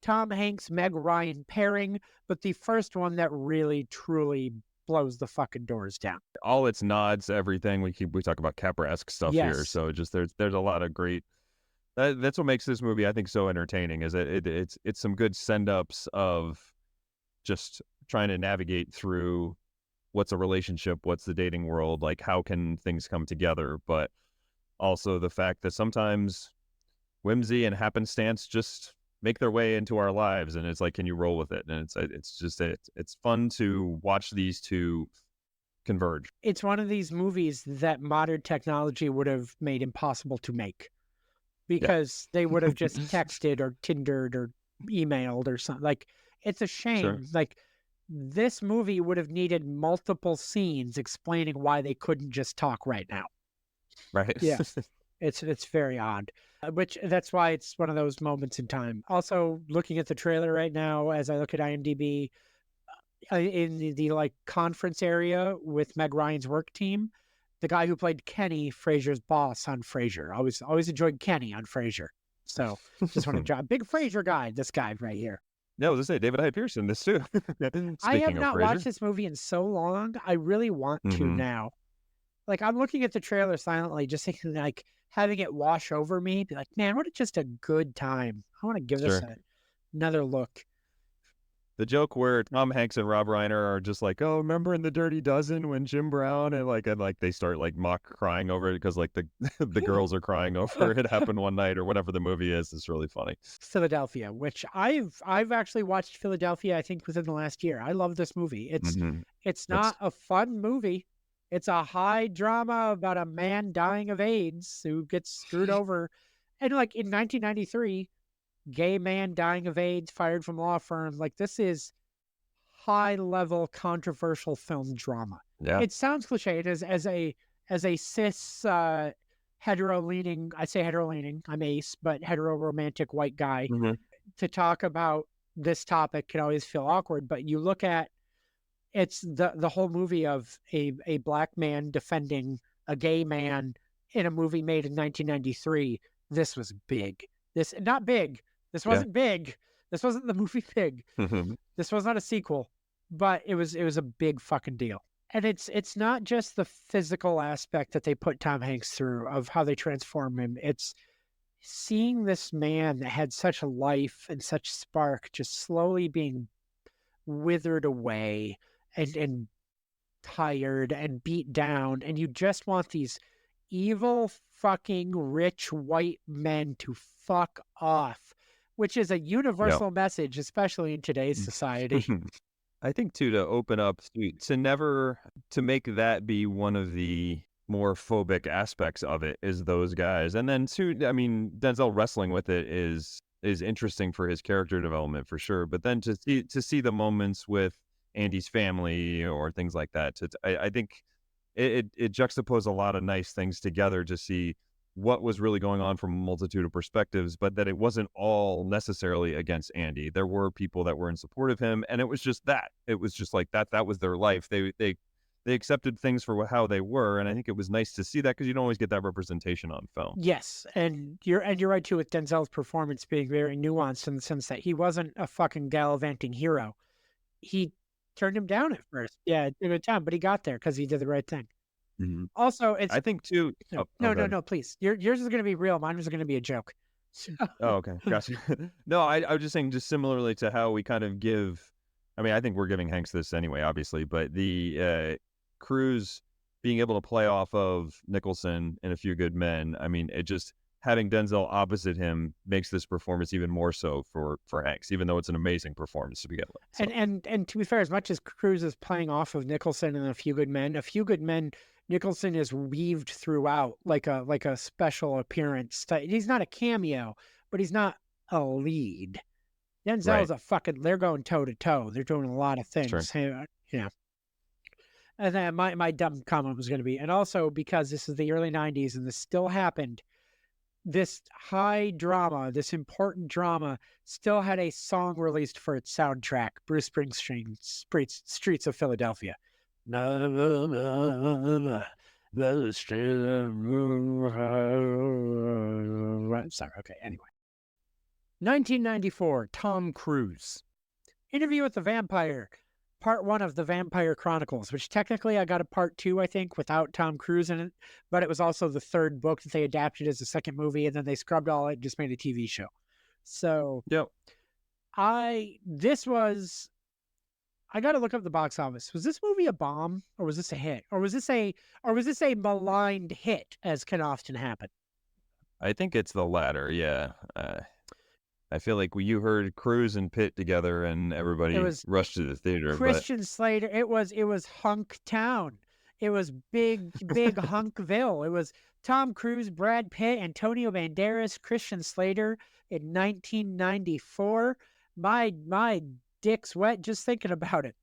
Tom Hanks, Meg Ryan pairing, but the first one that really, truly blows the fucking doors down. All its nods, everything. We talk about Capra-esque stuff here. So just there's a lot of great. That's what makes this movie, I think, so entertaining. Is it's some good send-ups of just trying to navigate through what's a relationship, what's the dating world, like how can things come together, but also the fact that sometimes whimsy and happenstance just make their way into our lives, and it's like, can you roll with it? And it's fun to watch these two converge. It's one of these movies that modern technology would have made impossible to make. Because they would have just texted or Tindered or emailed or something. Like, it's a shame. Sure. Like, this movie would have needed multiple scenes explaining why they couldn't just talk right now. Right. Yeah. It's very odd. Which, that's why it's one of those moments in time. Also, looking at the trailer right now, as I look at IMDb, in the like conference area with Meg Ryan's work team, the guy who played Kenny, Frasier's boss on Frasier. Always enjoyed Kenny on Frasier. So just want to drop big Frasier guy, this guy right here. Yeah, I was going to say, David Hyde Pierce in this too. I have not watched this movie in so long. I really want to now. Like, I'm looking at the trailer silently, just thinking, like, having it wash over me, be like, man, what just a good time. I want to give this another look. the joke where Tom Hanks and Rob Reiner are just like, oh, remember in The Dirty Dozen when Jim Brown and they start like mock crying over it because like the the girls are crying over it happened one night or whatever the movie is. It's really funny. Philadelphia, which I've actually watched Philadelphia, I think within the last year. I love this movie. It's Mhm. it's It's not a fun movie. It's a high drama about a man dying of AIDS who gets screwed over. And like in 1993, gay man dying of AIDS, fired from law firm. Like this is high level controversial film drama. yeah. It sounds cliche. It is as a cis hetero leaning, I say hetero leaning, I'm ace, but hetero romantic white guy Mhm. to talk about this topic can always feel awkward. But you look at it's the whole movie of a black man defending a gay man in a movie made in 1993. This was big. This not big. This Yeah. wasn't big. This wasn't the movie Pig. This was not a sequel, but it was a big fucking deal. And it's not just the physical aspect that they put Tom Hanks through of how they transform him. It's seeing this man that had such a life and such spark just slowly being withered away and tired and beat down, and you just want these evil fucking rich white men to fuck off, which is a Yeah. universal message, especially in today's society. I think too, to open up to never to make that be one of the more phobic aspects of it is those guys. And then too, I mean, Denzel wrestling with it is interesting for his character development for sure. But then to see the moments with Andy's family or things like that, I think it juxtaposed a lot of nice things together to see what was really going on from a multitude of perspectives, but that it wasn't all necessarily against Andy. There were people that were in support of him, and it was just that. It was just like that was their life. They accepted things for how they were, and I think it was nice to see that because you don't always get that representation on film. Yes, and you're right too with Denzel's performance being very nuanced in the sense that he wasn't a fucking gallivanting hero. He turned him down at first. Yeah, it took time, but he got there because he did the right thing. Mhm. Also, it's I think too. no, Oh, no, go no, ahead. no, please. Yours is going to be real. Mine was going to be a joke. So, Oh, okay. Gotcha. No, I was just saying, just similarly to how we kind of give, I mean, I think we're giving Hanks this anyway, obviously, but the Cruise being able to play off of Nicholson in A Few Good Men, I mean, it just having Denzel opposite him makes this performance even more so for Hanks, even though it's an amazing performance to begin with. So, and to be fair, as much as Cruz is playing off of Nicholson in A Few Good Men, A Few Good Men, Nicholson is weaved throughout like a special appearance. He's not a cameo, but he's not a lead. Denzel's right. a fucking. They're going toe to toe. They're doing a lot of Sure. things. Yeah. And then my dumb comment was going to be, and also because this is the early '90s and this still happened, this high drama, this important drama, still had a song released for its soundtrack, Bruce Springsteen's Streets of Philadelphia. Sorry, okay, anyway. 1994, Tom Cruise. Interview with the Vampire, part 1 of the Vampire Chronicles, which technically I got a part 2, I think, without Tom Cruise in it, but it was also the third book that they adapted as a second movie, and then they scrubbed all it and just made a TV show. So Yep. I got to look up the box office. Was this movie a bomb, or was this a hit, or was this a maligned hit, as can often happen? I think it's the latter. Yeah. I feel like you heard Cruise and Pitt together, and everybody was rushed to the theater. Christian Slater. It was Hunk Town. It was big Hunkville. It was Tom Cruise, Brad Pitt, Antonio Banderas, Christian Slater in 1994. My dick's wet just thinking about it.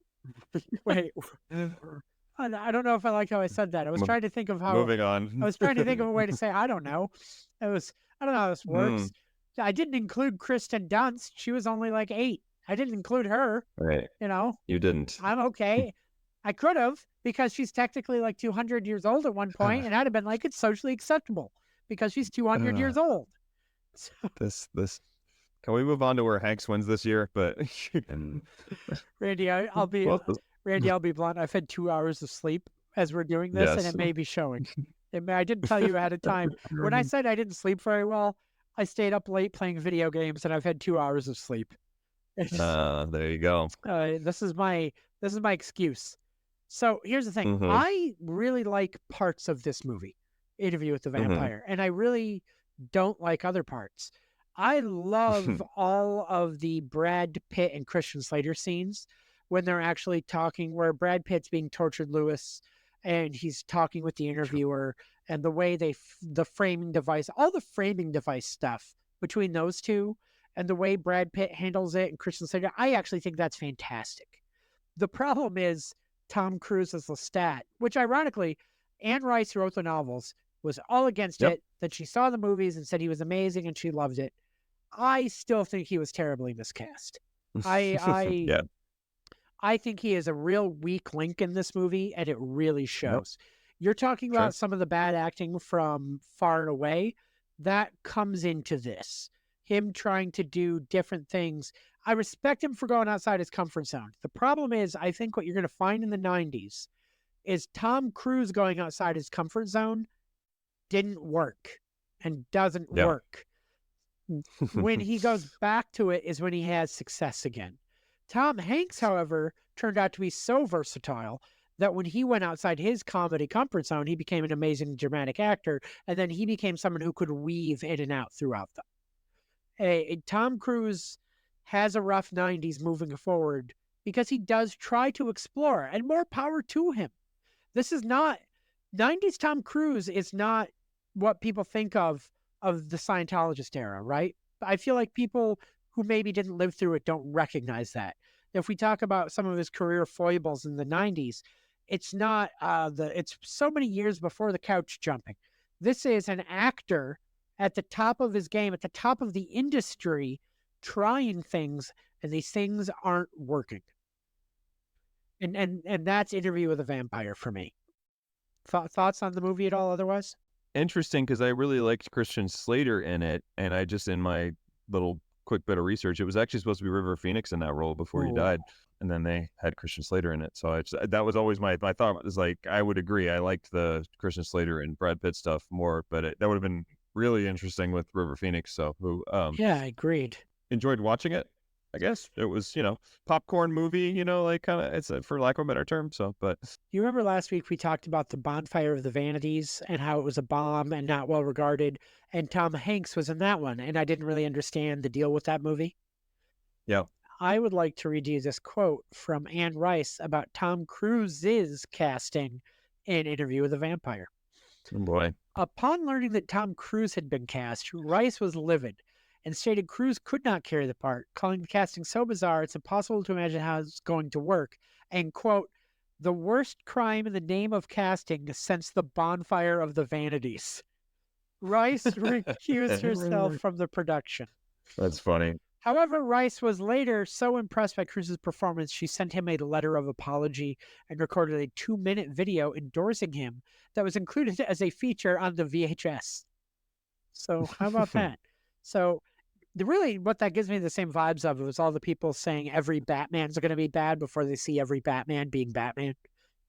Wait, I don't know if I like how I said that. I was trying to think of how. Moving on. I was trying to think of a way to say I don't know. I don't know how this works. I didn't include Kristen Dunst. She was only like 8. I didn't include her. Right. You didn't. I'm okay. I could have, because she's technically like 200 years old at one point, and I'd have been like, it's socially acceptable because she's 200 years old. So, This. Can we move on to where Hanks wins this year? But Randy, I'll be blunt. I've had 2 hours of sleep as we're doing this, and Yes. it may be showing. I didn't tell you ahead of time. When I said I didn't sleep very well, I stayed up late playing video games, and I've had 2 hours of sleep. There you go. This is my excuse. So here's the thing. Mm-hmm. I really like parts of this movie, Interview with the Mm-hmm. Vampire, and I really don't like other parts. I love all of the Brad Pitt and Christian Slater scenes when they're actually talking, where Brad Pitt's being tortured Lewis and he's talking with the interviewer, and the way the framing device, all the framing device stuff between those two, and the way Brad Pitt handles it and Christian Slater, I actually think that's fantastic. The problem is Tom Cruise as Lestat, which ironically, Anne Rice, who wrote the novels, was all against Yep. it. That she saw the movies and said he was amazing and she loved it. I still think he was terribly miscast. I Yeah. I think he is a real weak link in this movie, and it really Yep. shows. You're talking Sure. about some of the bad acting from Far and Away. That comes into this. Him trying to do different things. I respect him for going outside his comfort zone. The problem is, I think what you're going to find in the 90s is Tom Cruise going outside his comfort zone didn't work and doesn't Yeah. work. When he goes back to it is when he has success again. Tom Hanks, however, turned out to be so versatile that when he went outside his comedy comfort zone, he became an amazing dramatic actor, and then he became someone who could weave in and out throughout them. Tom Cruise has a rough 90s moving forward because he does try to explore, and more power to him. This is not 90s Tom Cruise is not what people think of the Scientologist era, right? I feel like people who maybe didn't live through it don't recognize that. If we talk about some of his career foibles in the 90s, it's not it's so many years before the couch jumping. This is an actor at the top of his game, at the top of the industry, trying things, and these things aren't working. And that's Interview with a Vampire for me. Thoughts on the movie at all otherwise? Interesting, because I really liked Christian Slater in it, and I just, in my little quick bit of research, it was actually supposed to be River Phoenix in that role before he Ooh. died, and then they had Christian Slater in it. So that was always my thought, was like, I would agree, I liked the Christian Slater and Brad Pitt stuff more, but that would have been really interesting with River Phoenix. So who Yeah, agreed. enjoyed watching it. I guess it was, popcorn movie, like kind of, it's for lack of a better term. So, but You remember last week we talked about the Bonfire of the Vanities and how it was a bomb and not well regarded, and Tom Hanks was in that one, and I didn't really understand the deal with that movie. yeah. I would like to read you this quote from Anne Rice about Tom Cruise's casting in Interview with a Vampire. Oh boy. Upon learning that Tom Cruise had been cast, Rice was livid and stated Cruise could not carry the part, calling the casting so bizarre it's impossible to imagine how it's going to work, and, quote, the worst crime in the name of casting since the Bonfire of the Vanities. Rice recused herself from the production. That's funny. However, Rice was later so impressed by Cruise's performance, she sent him a letter of apology and recorded a 2-minute video endorsing him that was included as a feature on the VHS. So how about that? So really what that gives me the same vibes of was all the people saying every Batman's going to be bad before they see every Batman being Batman.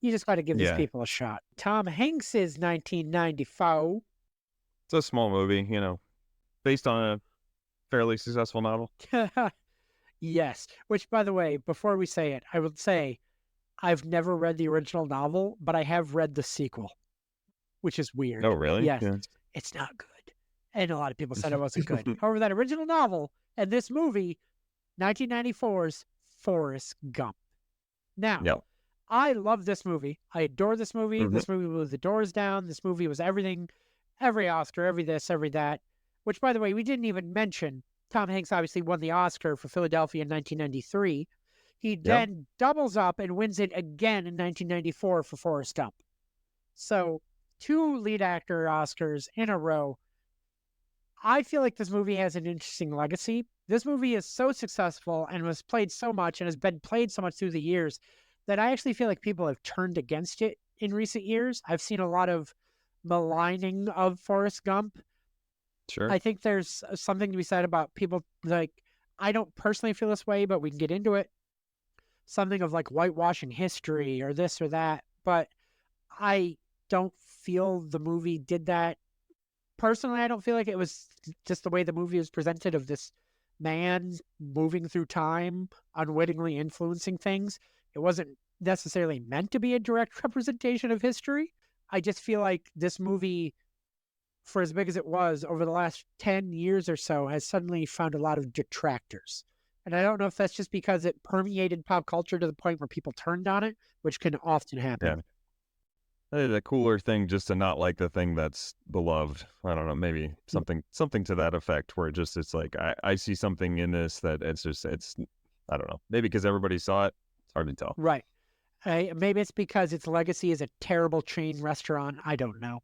You just got to give these people a shot. Tom Hanks's 1994. It's a small movie, based on a fairly successful novel. Yes. Which, by the way, before we say it, I would say I've never read the original novel, but I have read the sequel, which is weird. Oh, really? Yes. Yeah. It's not good. And a lot of people said it wasn't good. However, that original novel and this movie, 1994's Forrest Gump. Now, Yep. I love this movie. I adore this movie. Mhm. This movie was the doors down. This movie was everything, every Oscar, every this, every that. Which, by the way, we didn't even mention. Tom Hanks obviously won the Oscar for Philadelphia in 1993. He then doubles up and wins it again in 1994 for Forrest Gump. So 2 lead actor Oscars in a row. I feel like this movie has an interesting legacy. This movie is so successful and was played so much and has been played so much through the years that I actually feel like people have turned against it in recent years. I've seen a lot of maligning of Forrest Gump. Sure. I think there's something to be said about people, like, I don't personally feel this way, but we can get into it. Something of like whitewashing history or this or that. But I don't feel the movie did that. Personally, I don't feel like it was just the way the movie was presented of this man moving through time, unwittingly influencing things. It wasn't necessarily meant to be a direct representation of history. I just feel like this movie, for as big as it was over the last 10 years or so, has suddenly found a lot of detractors. And I don't know if that's just because it permeated pop culture to the point where people turned on it, which can often happen. Yeah. It's a cooler thing just to not like the thing that's beloved. I don't know, maybe something to that effect, where it's like I see something in this that it's I don't know. Maybe because everybody saw it, it's hard to tell. Right. Maybe it's because its legacy is a terrible chain restaurant. I don't know.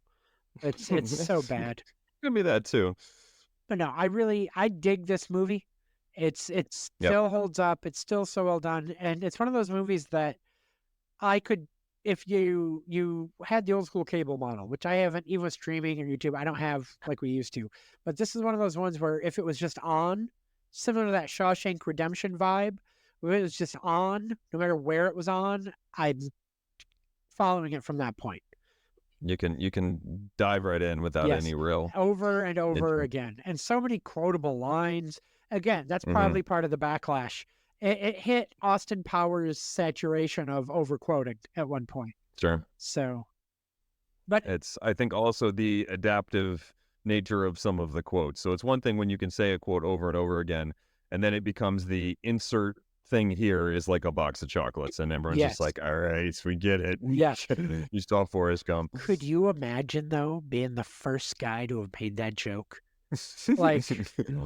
It's so bad. Could be that too. But no, I dig this movie. It still holds up. It's still so well done, and it's one of those movies that I could, if you had the old school cable model, which I haven't, even with streaming or YouTube, I don't have like we used to. But this is one of those ones where if it was just on, similar to that Shawshank Redemption vibe, if it was just on, no matter where it was on, I'm following it from that point. You can dive right in without any real over and over again, and so many quotable lines. Again, that's probably part of the backlash. It hit Austin Powers' saturation of overquoting at one point. Sure. So, but it's, I think, also the adaptive nature of some of the quotes. So it's one thing when you can say a quote over and over again, and then it becomes the insert thing here is like a box of chocolates, and everyone's just like, all right, we get it. Yes. You saw Forrest Gump. Could you imagine, though, being the first guy to have made that joke? Like,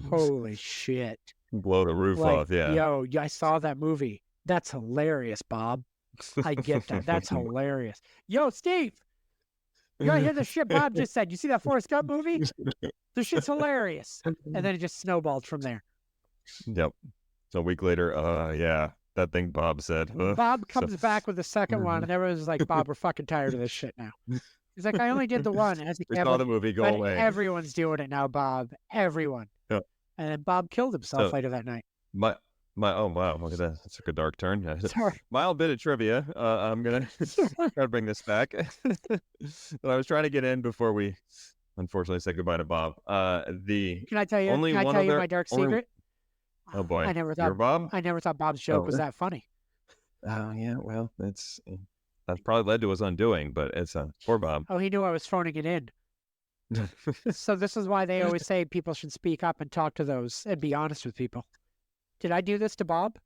holy shit. Blow the roof off, yeah. Yo, I saw that movie. That's hilarious, Bob. I get that. That's hilarious. Yo, Steve, you gotta hear the shit Bob just said. You see that Forrest Gump movie? The shit's hilarious. And then it just snowballed from there. Yep. So a week later, yeah, that thing Bob said. Bob comes back with the second one, and everyone's like, Bob, we're fucking tired of this shit now. He's like, I only did the one. As we saw the movie, go away. Everyone's doing it now, Bob. Everyone. Yeah. And then Bob killed himself later that night. Oh wow, look at that. That took a dark turn. Sorry. Mild bit of trivia. I'm gonna try to bring this back. But I was trying to get in before we unfortunately said goodbye to Bob. Can I tell you? Only can I one tell you other, my dark secret? Oh boy, I never thought Bob. I never thought Bob's joke was that funny. Oh yeah, well, that's probably led to his undoing, but it's poor Bob. Oh, he knew I was phoning it in. So this is why they always say people should speak up and talk to those and be honest with people. Did I do this to Bob?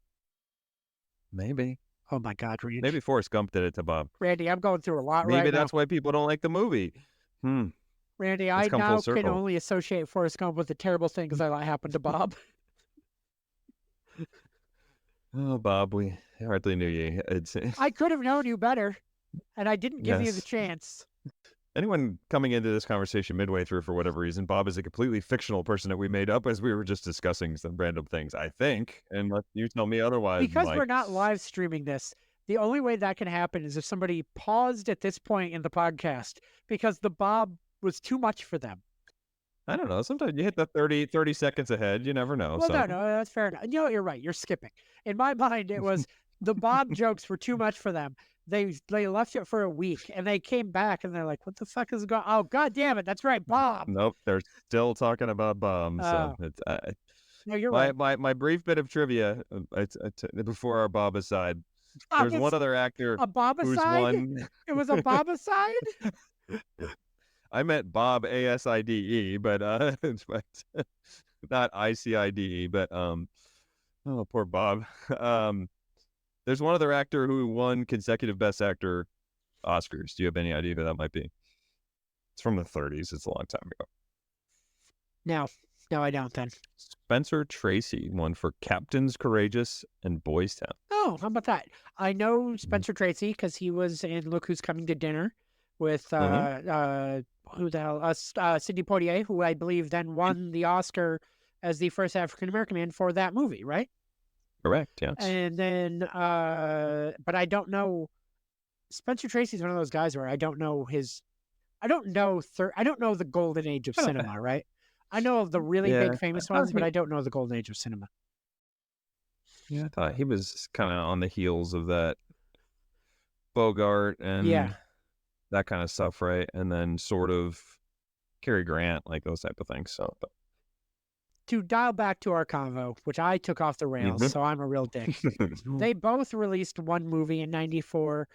Maybe. Oh my God, Randy. Maybe Forrest Gump did it to Bob. Randy, I'm going through a lot right now. Maybe that's why people don't like the movie. Randy, I now can only associate Forrest Gump with the terrible things that happened to Bob. Oh, Bob, we hardly knew you. I could have known you better, and I didn't give you the chance. Anyone coming into this conversation midway through for whatever reason, Bob is a completely fictional person that we made up as we were just discussing some random things, I think. And let you tell me otherwise. Because Mike. We're not live streaming this, the only way that can happen is if somebody paused at this point in the podcast because the Bob was too much for them. I don't know. Sometimes you hit the 30 seconds ahead. You never know. Well, no, that's fair enough. You know, you're right. You're skipping. In my mind, it was the Bob jokes were too much for them. They left it for a week, and they came back, and they're like, "What the fuck is going? Oh, God damn it! That's right, Bob." Nope, they're still talking about Bob. So it's no, you're right. My brief bit of trivia before our Bob aside. There's one other actor. A Bob aside. It was a Bob aside. I meant Bob ASIDE, but not ICIDE. But oh, poor Bob. There's one other actor who won consecutive Best Actor Oscars. Do you have any idea who that might be? It's from the 30s. It's a long time ago. No, I don't. Then Spencer Tracy won for Captains Courageous and Boys Town. Oh, how about that? I know Spencer Tracy because he was in Look Who's Coming to Dinner with who the hell? Sidney Poitier, who I believe then won the Oscar as the first African American man for that movie, right? Correct, yes. And then, but I don't know. Spencer Tracy's one of those guys where I don't know I don't know the golden age of cinema, right? I know of the really big famous ones, but I don't know the golden age of cinema. Yeah, I thought he was kind of on the heels of that Bogart and that kind of stuff, right? And then sort of Cary Grant, like those type of things. So, to dial back to our convo, which I took off the rails, so I'm a real dick. They both released one movie in 94,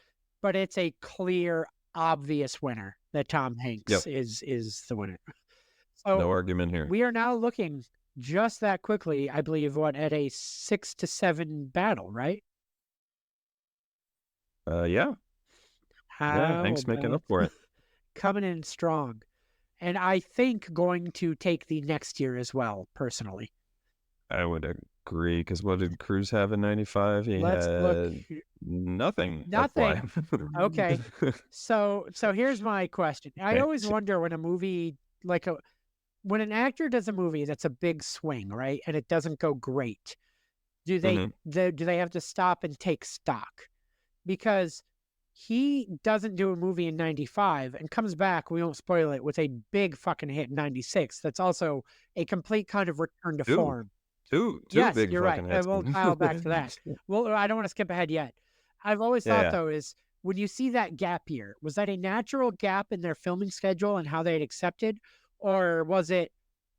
but it's a clear, obvious winner that Tom Hanks is the winner. So No argument here. we are now looking just that quickly, I believe, at a 6-7 battle, right? Yeah. Hanks making up for it. Coming in strong. And I think going to take the next year as well, personally. I would agree, because what did Cruise have in 95? He had nothing. Nothing. Okay. So here's my question. I always wonder when a movie, when an actor does a movie that's a big swing, right, and it doesn't go great, do they have to stop and take stock? Because he doesn't do a movie in 95 and comes back, we won't spoil it, with a big fucking hit in 96. That's also a complete kind of return to form. Two yes, big you're right. hits. We'll dial back to that. Well, I don't want to skip ahead yet. I've always thought, though, is when you see that gap year, was that a natural gap in their filming schedule and how they had accepted? Or was it,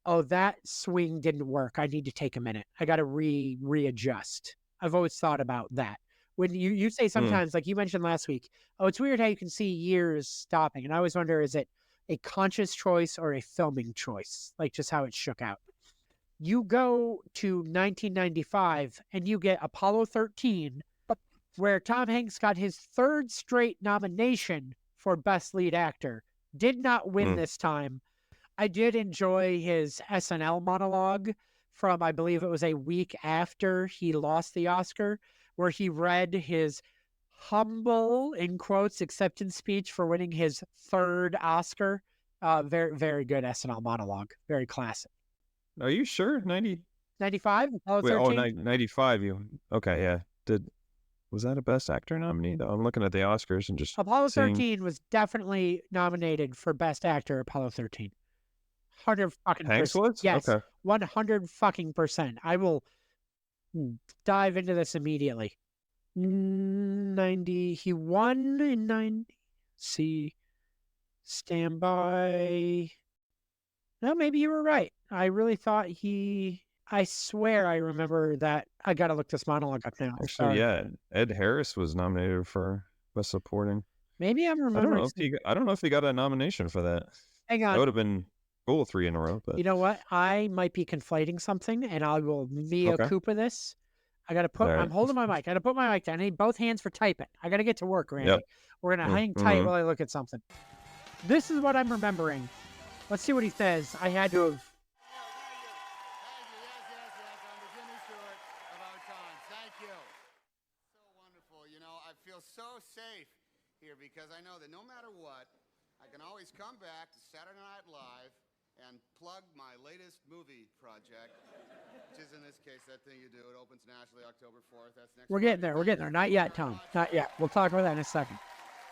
oh, that swing didn't work, I need to take a minute, I got to readjust? I've always thought about that. When you say sometimes, like you mentioned last week, oh, it's weird how you can see years stopping. And I always wonder, is it a conscious choice or a filming choice? Like just how it shook out. You go to 1995 and you get Apollo 13, where Tom Hanks got his third straight nomination for Best Lead Actor. Did not win this time. I did enjoy his SNL monologue from, I believe it was a week after he lost the Oscar, where he read his humble, in quotes, acceptance speech for winning his third Oscar. Very, very good SNL monologue. Very classic. Are you sure? 95? Apollo 13? 95. Okay, yeah. Was that a Best Actor nominee? I'm looking at the Oscars and just Apollo 13 was definitely nominated for Best Actor. Apollo 13. 100 fucking Hanks was? Yes. Okay. 100 fucking %. I will dive into this immediately. 90. He won in 90. See. Stand by. No, maybe you were right. I really thought I swear I remember that. I gotta look this monologue up now. Actually, yeah. Ed Harris was nominated for Best Supporting. Maybe I'm remembering. I don't know if he got a nomination for that. Hang on. That would have been cool, 3 in a row. But you know what? I might be conflating something, and I will mea culpa this. I gotta put. I'm holding my mic. I gotta put my mic down. I need both hands for typing. I gotta get to work, Randy. Yep. We're gonna hang tight while I look at something. This is what I'm remembering. Let's see what he says. I had to have. So safe here because I know that no matter what, I can always come back to Saturday Night Live and plug my latest movie project, which is in this case that thing you do. It opens nationally October 4th. That's next. We're getting there. We're getting there. Not yet, Tom. Not yet. We'll talk about that in a second.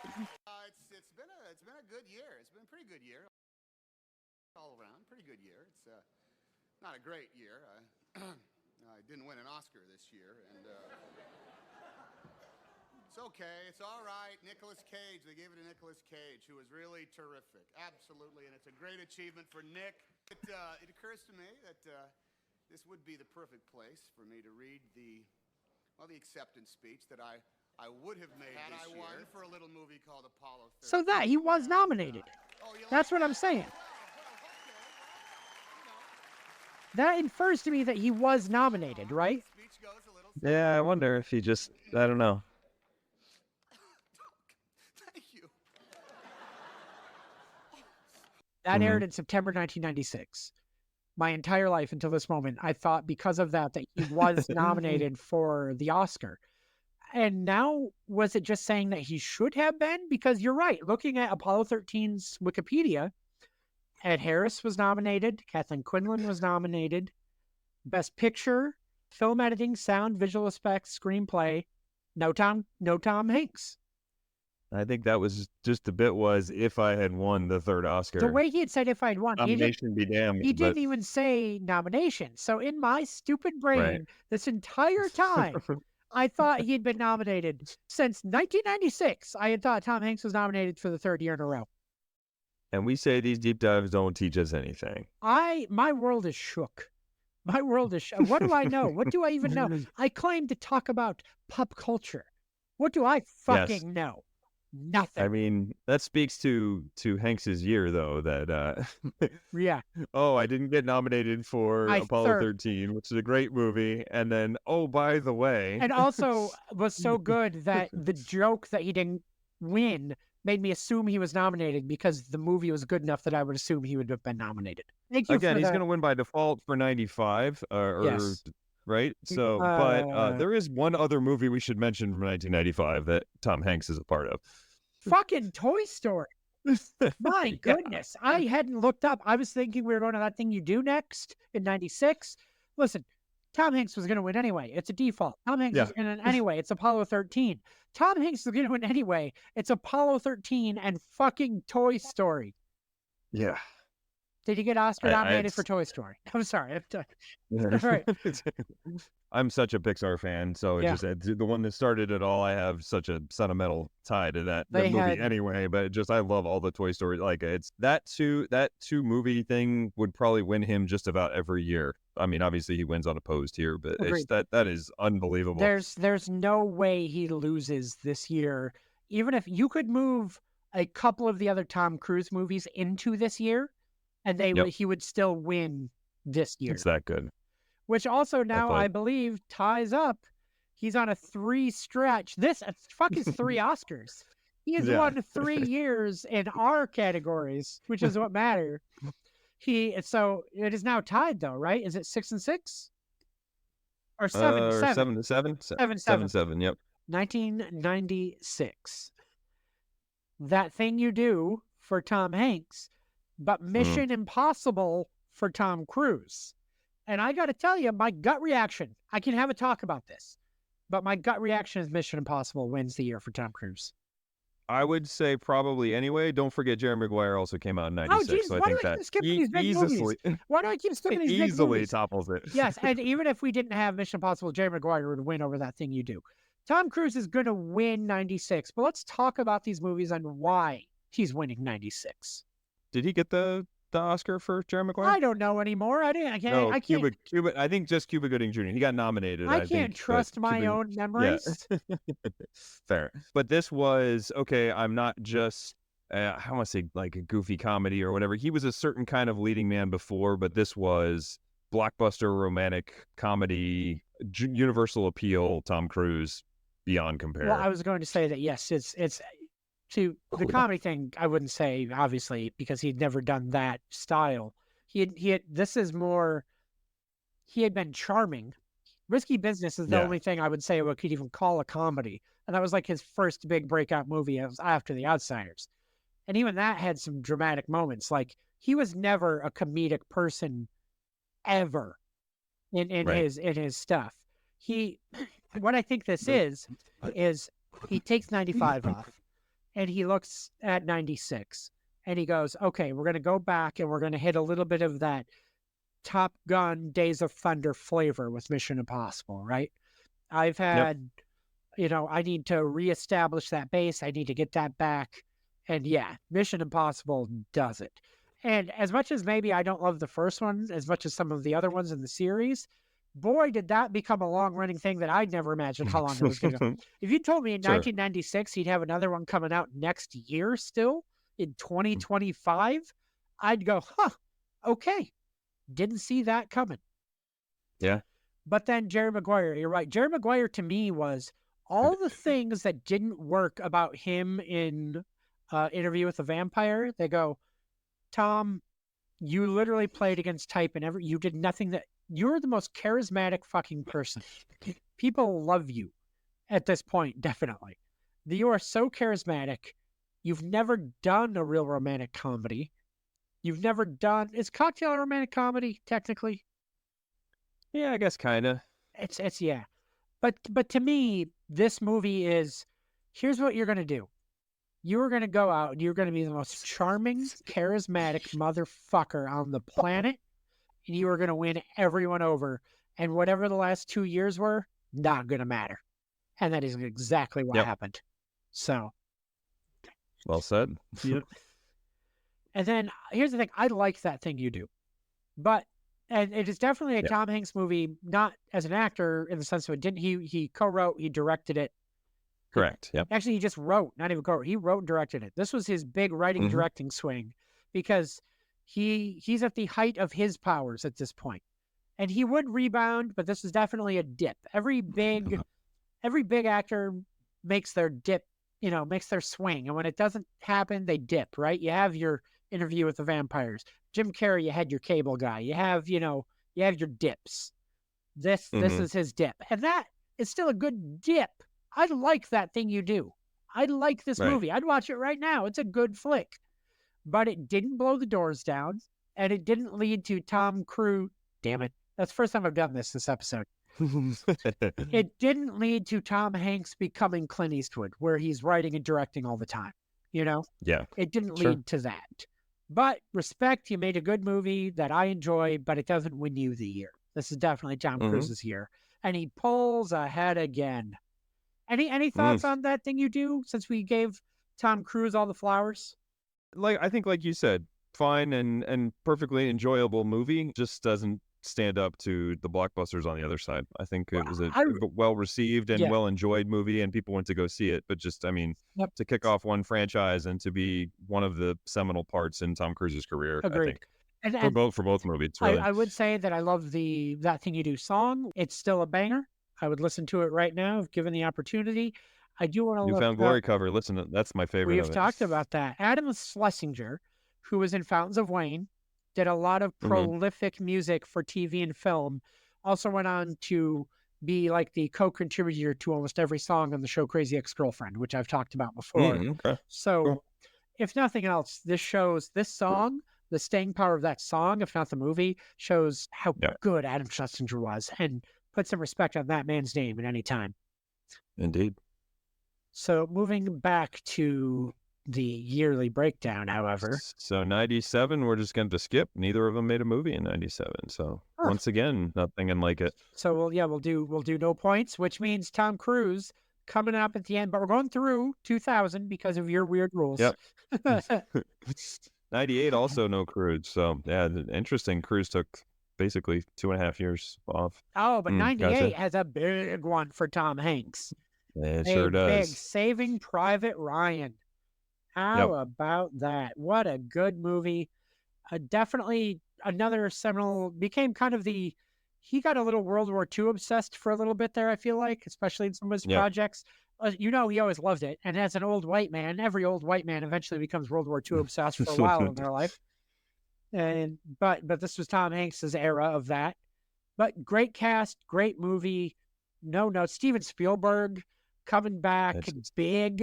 It's been a good year. It's been a pretty good year all around. Pretty good year. It's not a great year. I didn't win an Oscar this year, and. It's okay. It's all right. Nicolas Cage. They gave it to Nicolas Cage, who was really terrific. Absolutely. And it's a great achievement for Nick. It occurs to me that this would be the perfect place for me to read the acceptance speech that I would have made this year. Won for a little movie called Apollo 13. So that he was nominated. That's what I'm saying. That infers to me that he was nominated, right? Yeah, I wonder if he just, I don't know. That aired in September 1996. My entire life until this moment, I thought because of that he was nominated for the Oscar. And now, was it just saying that he should have been? Because you're right. Looking at Apollo 13's Wikipedia, Ed Harris was nominated. Kathleen Quinlan was nominated. Best Picture, Film Editing, Sound, Visual Effects, Screenplay. No Tom Hanks. I think that was just the bit was if I had won the third Oscar. The way he had said if I'd won. Nomination be damned. He didn't even say nomination. So in my stupid brain, this entire time, I thought he'd been nominated. Since 1996, I had thought Tom Hanks was nominated for the third year in a row. And we say these deep dives don't teach us anything. My world is shook. My world is what do I know? What do I even know? I claim to talk about pop culture. What do I Yes. fucking know? I Nothing. mean, that speaks to Hanks's year, though. That Yeah. oh, I didn't get nominated for My Apollo third. 13, which is a great movie, and then oh, by the way, And also was so good that the joke that he didn't win made me assume he was nominated because the movie was good enough that I would assume he would have been nominated. Thank you again, for he's going that. to win by default for 95, Yes. right. So, but Uh, there is one other movie we should mention from 1995 that Tom Hanks is a part of. fucking Toy Story. My Yeah. goodness. I hadn't looked up. I was thinking we were going to That Thing You Do next in 96. Listen, Tom Hanks was going to win anyway. It's a default. Tom Hanks was Yeah. going to win anyway. It's Apollo 13. Tom Hanks is going to win anyway. It's Apollo 13 and fucking Toy Story. Yeah. Did he get Oscar nominated for It's Toy Story? I'm sorry. All right. I'm such a Pixar fan, so it Yeah. just the one that started it all. I have such a sentimental tie to that They movie had- anyway. But I love all the Toy Story. Like it's that two movie thing would probably win him just about every year. I mean, obviously he wins unopposed here, but it's Agreed. that is unbelievable. There's no way he loses this year. Even if you could move a couple of the other Tom Cruise movies into this year, and he would still win this year. It's that good. Which also now thought- I believe ties up. He's on a 3 stretch. This fuck is 3 Oscars. He has Yeah. won 3 years in our categories, which is what matter. So it is now tied though, right? Is it 6 and 6? Or 7 Or 7? 7 7. 7. Yep. 1996. That Thing You Do for Tom Hanks, but Mission Impossible for Tom Cruise. And I got to tell you, my gut reaction, I can have a talk about this, but my gut reaction is Mission Impossible wins the year for Tom Cruise. I would say probably anyway. Don't forget Jerry Maguire also came out in 96. geez, so I why think do I that keep skipping these big movies? Why do I keep skipping these big easily movies? topples it. Yes, and even if we didn't have Mission Impossible, Jerry Maguire would win over That Thing You Do. Tom Cruise is going to win 96, but let's talk about these movies and why he's winning 96. Did he get the Oscar for Jerry Maguire? I don't know anymore. I can't. No, I can't. Cuba. I think just Cuba Gooding Jr. He got nominated. I think, can't but trust my Cuba- own memories. Fair, but this was okay. I'm not just. I don't want to say like a goofy comedy or whatever. He was a certain kind of leading man before, but this was blockbuster romantic comedy, universal appeal. Tom Cruise, beyond compare. Well, I was going to say that yes, it's to the comedy thing. I wouldn't say obviously because he'd never done that style. He had this is more. He had been charming. Risky Business is the Yeah. only thing I would say we could even call a comedy, and that was like his first big breakout movie after The Outsiders, and even that had some dramatic moments. Like he was never a comedic person, ever, in Right. his stuff. What I think this is he takes 95 off and he looks at 96 and he goes, okay, we're going to go back and we're going to hit a little bit of that Top Gun Days of Thunder flavor with Mission Impossible, right? I've had, I need to reestablish that base. I need to get that back. And yeah, Mission Impossible does it. And as much as maybe I don't love the first one as much as some of the other ones in the series, boy, did that become a long-running thing that I'd never imagined how long it was going to go. If you told me in Sure. 1996 he'd have another one coming out next year still, in 2025, I'd go, okay. Didn't see that coming. Yeah. But then Jerry Maguire, you're right. Jerry Maguire to me was all the things that didn't work about him in Interview with the Vampire. They go, Tom, you literally played against type and you did nothing that you're the most charismatic fucking person. People love you at this point, definitely. You are so charismatic. You've never done a real romantic comedy. You've never done is Cocktail a romantic comedy technically? Yeah, I guess kind of. It's yeah. But to me, this movie is here's what you're gonna do. You're gonna go out and you're gonna be the most charming, charismatic motherfucker on the planet, and you are gonna win everyone over. And whatever the last 2 years were, not gonna matter. And that is exactly what happened. So Well said. And then here's the thing. I like That Thing You Do. But And it is definitely a Yeah. Tom Hanks movie, not as an actor in the sense of it didn't he co-wrote, he directed it. Correct. Yep. Actually, he just wrote, not even co-wrote. He wrote and directed it. This was his big writing Hmm. directing swing because he's at the height of his powers at this point. And he would rebound, but this is definitely a dip. Every big actor makes their dip, makes their swing. And when it doesn't happen, they dip, right? You have your Interview with the Vampires. Jim Carrey, you had your Cable Guy. You have your dips. This Hmm. is his dip. And that is still a good dip. I like that thing you do. I like this Right. movie. I'd watch it right now. It's a good flick. But it didn't blow the doors down, and it didn't lead to Tom Cruise. Damn it. That's the first time I've done this episode. It didn't lead to Tom Hanks becoming Clint Eastwood, where he's writing and directing all the time. Yeah. It didn't Sure. lead to that. But respect, you made a good movie that I enjoy, but it doesn't win you the year. This is definitely Tom Hmm. Cruise's year. And he pulls ahead again. Any thoughts Mm. on that thing you do since we gave Tom Cruise all the flowers? I think, like you said, fine and perfectly enjoyable movie. Just doesn't stand up to the blockbusters on the other side. I think it was a I well received and Yeah. well enjoyed movie, and people went to go see it. But just, I mean, Yep. to kick off one franchise and to be one of the seminal parts in Tom Cruise's career, I Agreed. think And for both movies, I, really. I would say that I love the That Thing You Do song. It's still a banger. I would listen to it right now if given the opportunity. I do want to look Newfound Glory cover. Listen, that's my favorite We of have it. talked about that. Adam Schlesinger, who was in Fountains of Wayne, did a lot of Mhm. prolific music for TV and film. Also went on to be like the co-contributor to almost every song on the show Crazy Ex-Girlfriend, which I've talked about before. Okay. So, Cool. if nothing else, this shows this song, the staying power of that song, if not the movie, shows how Yeah. good Adam Schlesinger was and put some respect on that man's name at any time. Indeed. So, moving back to the yearly breakdown, however. So 97, we're just going to skip. Neither of them made a movie in 97. So Huh. once again, nothing in like it. So we'll do no points, which means Tom Cruise coming up at the end, but we're going through 2000 because of your weird rules. Yep. 98 also no Cruise. So yeah, interesting. Cruise took basically 2.5 years off. Oh, but 98 Gotcha. has a big one for Tom Hanks. It A sure big does. Saving Private Ryan. How about that? What a good movie. Definitely another seminal, became kind of he got a little World War II obsessed for a little bit there, I feel like, especially in some of his Yeah. projects. He always loved it. And as an old white man, every old white man eventually becomes World War II obsessed for a while in their life. But this was Tom Hanks's era of that. But great cast, great movie. No, Steven Spielberg coming back It's- big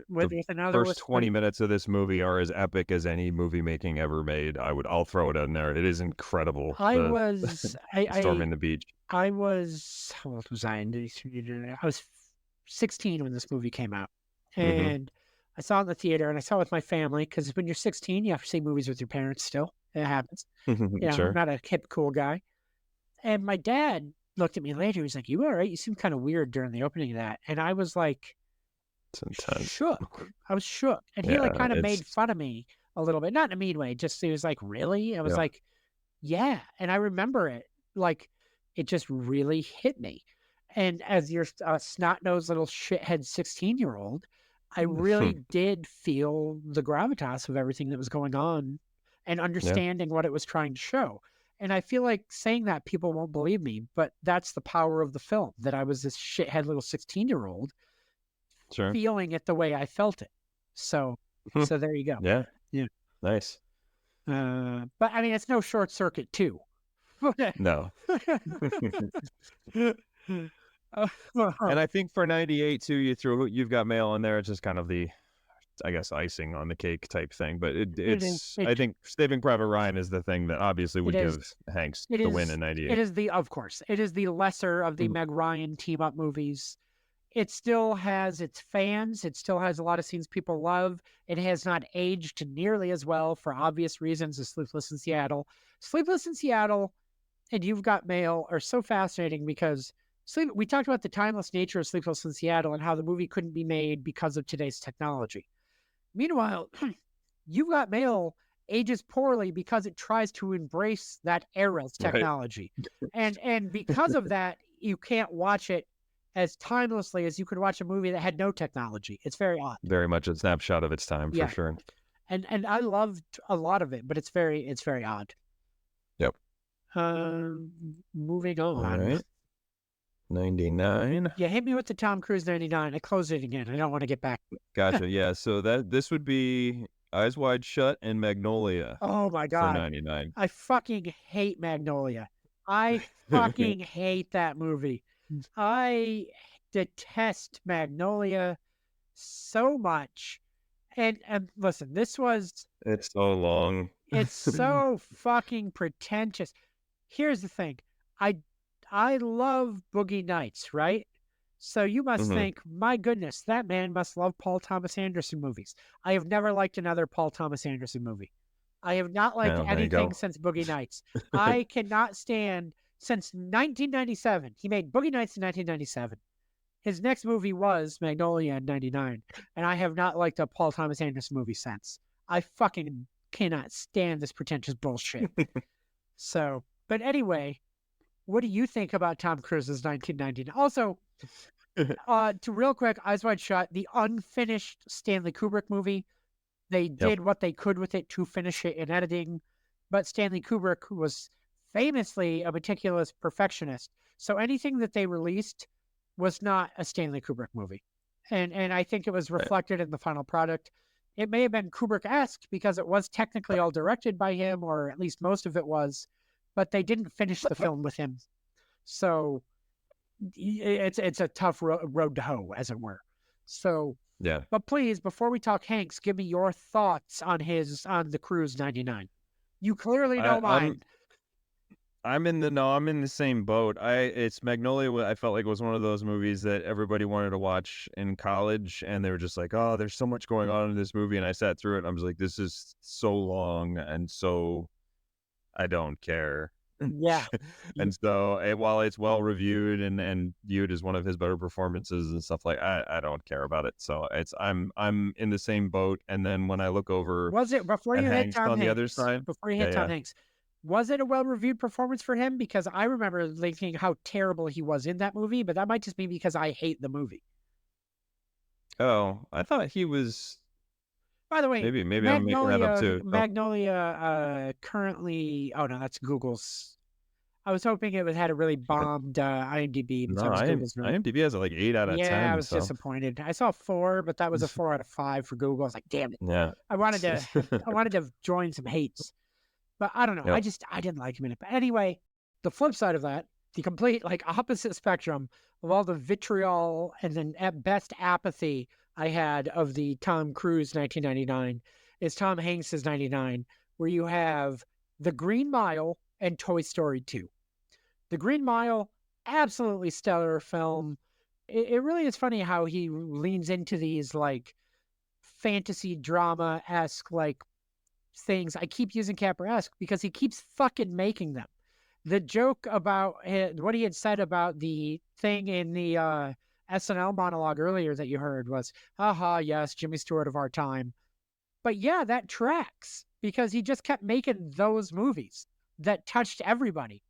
with another First 20 minutes of this movie are as epic as any movie making ever made. I'll throw it in there. It is incredible. Storming the beach. How old was I? I was 16 when this movie came out. And I saw it in the theater and I saw it with my family because when you're 16, you have to see movies with your parents still. It happens. Sure. I'm not a hip, cool guy. And my dad looked at me later. He was like, "You all right? You seem kind of weird during the opening of that." And I was like, It's intense. shook. I was shook. And he Yeah, kind of made it's- fun of me a little bit. Not in a mean way. Just he was like, "Really?" I was Yeah. like, "Yeah." And I remember it. Like, it just really hit me. And as your snot-nosed little shithead 16-year-old, I really did feel the gravitas of everything that was going on and understanding what it was trying to show. And I feel like saying that people won't believe me, but that's the power of the film, that I was this shithead little 16-year-old Sure. feeling it the way I felt it. So there you go. Yeah. Yeah. Nice. But I mean, it's no Short Circuit 2. No. And I think for 98 too, You've Got Mail in there. It's just kind of the, I guess, icing on the cake type thing. But I think Saving Private Ryan is the thing that obviously would give Hanks the win in 98. Of course, it is the lesser of the Meg Ryan team up movies. It still has its fans. It still has a lot of scenes people love. It has not aged nearly as well for obvious reasons as Sleepless in Seattle. Sleepless in Seattle and You've Got Mail are so fascinating because we talked about the timeless nature of Sleepless in Seattle and how the movie couldn't be made because of today's technology. Meanwhile, You've Got Mail ages poorly because it tries to embrace that era's Right. technology. And because of that, you can't watch it as timelessly as you could watch a movie that had no technology. It's very odd. Very much a snapshot of its time, Yeah. for sure. And I loved a lot of it, but it's very odd. Yep. Moving All on. right. 99. Yeah, hit me with the Tom Cruise 99. I closed it again. I don't want to get back. Gotcha. Yeah. So this would be Eyes Wide Shut and Magnolia Oh my for God. 99. I fucking hate Magnolia. I fucking hate that movie. I detest Magnolia so much. And listen, this was, It's so long. it's so fucking pretentious. Here's the thing. I love Boogie Nights, right? So you must Mhm. think, my goodness, that man must love Paul Thomas Anderson movies. I have never liked another Paul Thomas Anderson movie. I have not liked Oh, there you go. anything since Boogie Nights. I cannot stand since 1997. He made Boogie Nights in 1997. His next movie was Magnolia in 99, and I have not liked a Paul Thomas Anderson movie since. I fucking cannot stand this pretentious bullshit. So, but anyway, what do you think about Tom Cruise's 1999? Also, to real quick, Eyes Wide Shut, the unfinished Stanley Kubrick movie. They did what they could with it to finish it in editing, but Stanley Kubrick was famously a meticulous perfectionist. So anything that they released was not a Stanley Kubrick movie. And I think it was reflected in the final product. It may have been Kubrick-esque because it was technically all directed by him, or at least most of it was, but they didn't finish the film with him. So it's a tough road to hoe, as it were. So, Yeah. but please, before we talk Hanks, give me your thoughts on the Cruise 99. You clearly know mine. I'm in the same boat. It's Magnolia. I felt like it was one of those movies that everybody wanted to watch in college, and they were just like, "Oh, there's so much going on in this movie." And I sat through it, and I was like, "This is so long, and so I don't care." Yeah. And so, while it's well reviewed and viewed as one of his better performances and stuff like, I don't care about it. So I'm in the same boat. And then when I look over, Was it before at you hit Hanks Tom on the other Hanks? side, Before you hit Tom Hanks, was it a well-reviewed performance for him? Because I remember thinking how terrible he was in that movie, but that might just be because I hate the movie. Oh, I thought he was. By the way, Maybe I'm making that up too. Magnolia currently. Oh no, that's Google's. I was hoping it had a really bombed IMDb. But No, that was Google's vote. IMDb has like 8 out of 10. Yeah, I was so. disappointed. I saw 4, but that was a 4 out of 5 for Google. I was like, damn it. Yeah. I wanted to join some hates, but I don't know. Yep. I didn't like him in it. But anyway, the flip side of that, the complete like opposite spectrum of all the vitriol and then at best apathy I had of the Tom Cruise 1999 is Tom Hanks's 99, where you have The Green Mile and Toy Story 2. The Green Mile, absolutely stellar film. It really is funny how he leans into these like fantasy drama-esque like things. I keep using Capra-esque because he keeps fucking making them. The joke about what he had said about the thing in the SNL monologue earlier that you heard was, haha, yes, Jimmy Stewart of our time. But yeah, that tracks because he just kept making those movies that touched everybody.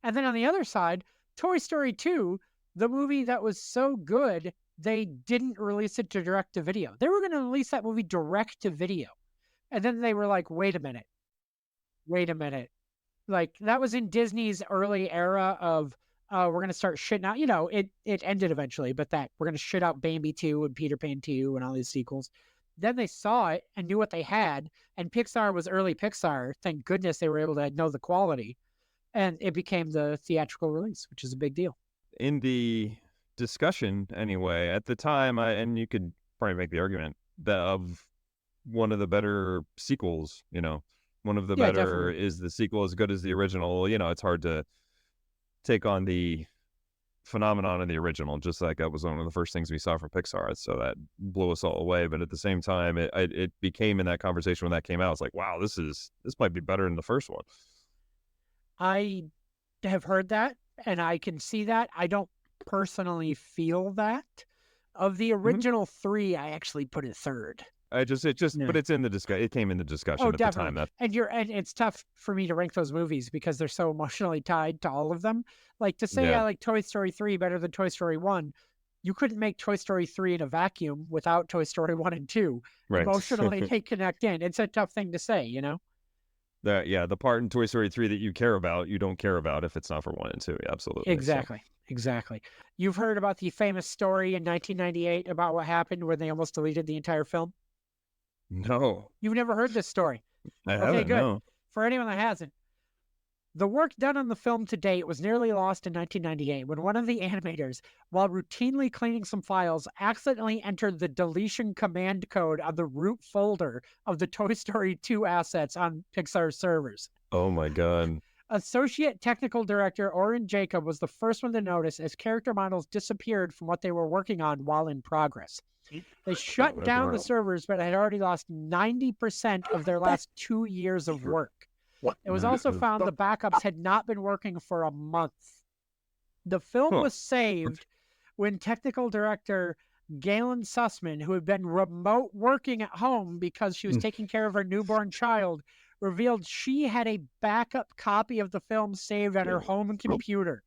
And then on the other side, Toy Story 2, the movie that was so good, they didn't release it to direct to video. They were going to release that movie direct to video. And then they were like, wait a minute. Like that was in Disney's early era of, we're going to start shitting out, it ended eventually, but that we're going to shit out Bambi 2 and Peter Pan 2 and all these sequels. Then they saw it and knew what they had. And Pixar was early Pixar. Thank goodness they were able to know the quality. And it became the theatrical release, which is a big deal. In the discussion, anyway, at the time, and you could probably make the argument that of one of the better sequels, one of the better definitely. is the sequel as good as the original. It's hard to take on the phenomenon in the original, just like that was one of the first things we saw from Pixar. So that blew us all away. But at the same time, it became in that conversation when that came out, it's like, wow, this might be better than the first one. I have heard that, and I can see that. I don't personally feel that. Of the original 3, I actually put it third. But it's in the discussion. It came in the discussion Oh, at definitely. the time. And it's tough for me to rank those movies because they're so emotionally tied to all of them. Like to say Yeah. I like Toy Story 3 better than Toy Story 1, you couldn't make Toy Story 3 in a vacuum without Toy Story 1 and 2. Right. Emotionally, they connect in. It's a tough thing to say, you know? The part in Toy Story 3 that you care about, you don't care about if it's not for 1 and 2. Absolutely. Exactly. You've heard about the famous story in 1998 about what happened when they almost deleted the entire film? No, You've never heard this story. I Okay, haven't. good. No. For anyone that hasn't, the work done on the film to date was nearly lost in 1998 when one of the animators, while routinely cleaning some files, accidentally entered the deletion command code on the root folder of the Toy Story 2 assets on Pixar's servers. Oh my God. Associate Technical Director Oren Jacob was the first one to notice as character models disappeared from what they were working on while in progress. They shut down the servers, but had already lost 90% of their last 2 years of work. It was also found the backups had not been working for a month. The film was saved when technical director Galen Sussman, who had been remote working at home because she was taking care of her newborn child, revealed she had a backup copy of the film saved on her home computer.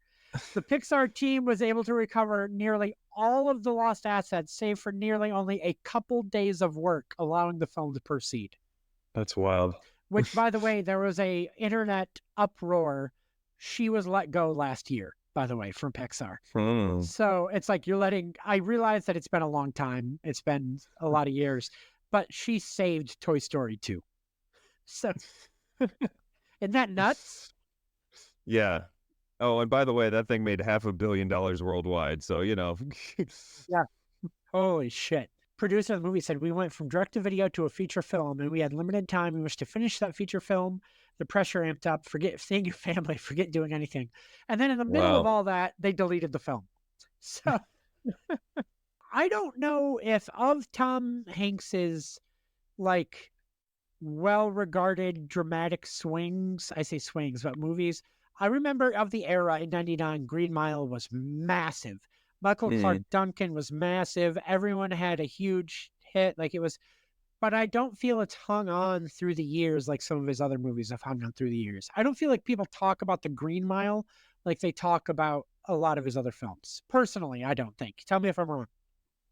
The Pixar team was able to recover nearly all of the lost assets, save for nearly only a couple days of work, allowing the film to proceed. That's wild. Which, by the way, there was a internet uproar. She was let go last year, by the way, from Pixar. So it's like I realize that it's been a long time. It's been a lot of years, but she saved Toy Story 2. So, isn't that nuts? Yeah. Oh, and by the way, that thing made $500 million worldwide. So, Yeah. Holy shit. Producer of the movie said, we went from direct-to-video to a feature film, and we had limited time in which to finish that feature film. The pressure amped up. Forget seeing your family. Forget doing anything. And then in the middle of all that, they deleted the film. So I don't know if of Tom Hanks's like well-regarded dramatic swings, I say swings, but movies, I remember of the era in 99, Green Mile was massive. Michael Clark Duncan was massive. Everyone had a huge hit. Like it was, but I don't feel it's hung on through the years like some of his other movies have hung on through the years. I don't feel like people talk about the Green Mile like they talk about a lot of his other films. Personally, I don't think. Tell me if I'm wrong.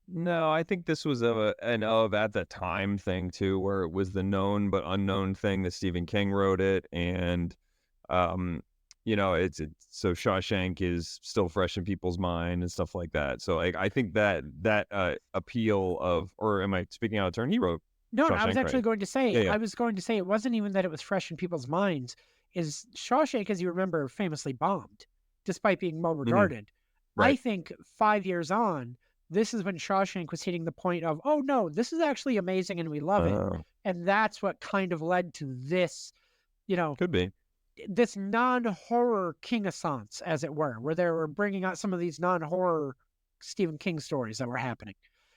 No, I think this was an at the time thing too, where it was the known but unknown thing that Stephen King wrote it, and it's so Shawshank is still fresh in people's mind and stuff like that. So like I think that appeal of, or am I speaking out of turn? He wrote No, Shawshank, I was actually right? going to say, Yeah. I was going to say it wasn't even that it was fresh in people's minds. Is Shawshank, as you remember, famously bombed, despite being well regarded. Right. I think 5 years on, this is when Shawshank was hitting the point of, oh no, this is actually amazing and we love it. And that's what kind of led to this, Could be. This non-horror King-assance, as it were, where they were bringing out some of these non-horror Stephen King stories that were happening.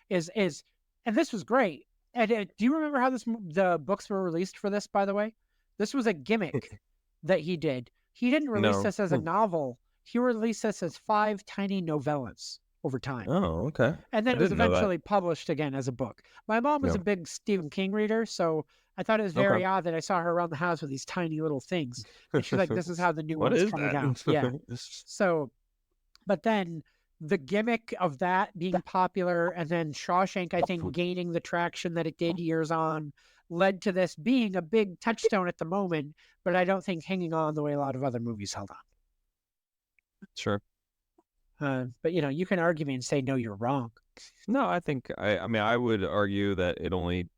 And this was great. And do you remember how the books were released for this, by the way? This was a gimmick that he did. He didn't release this as a novel. He released this as 5 tiny novellas over time. Oh, okay. And then it was eventually published again as a book. My mom was a big Stephen King reader, so I thought it was very odd that I saw her around the house with these tiny little things. And she's like, this is how the new one's coming out. Yeah. So, but then the gimmick of that being popular and then Shawshank, I think, gaining the traction that it did years on, led to this being a big touchstone at the moment, but I don't think hanging on the way a lot of other movies held on. Sure. But you can argue me and say, no, you're wrong. No, I think, I would argue that it only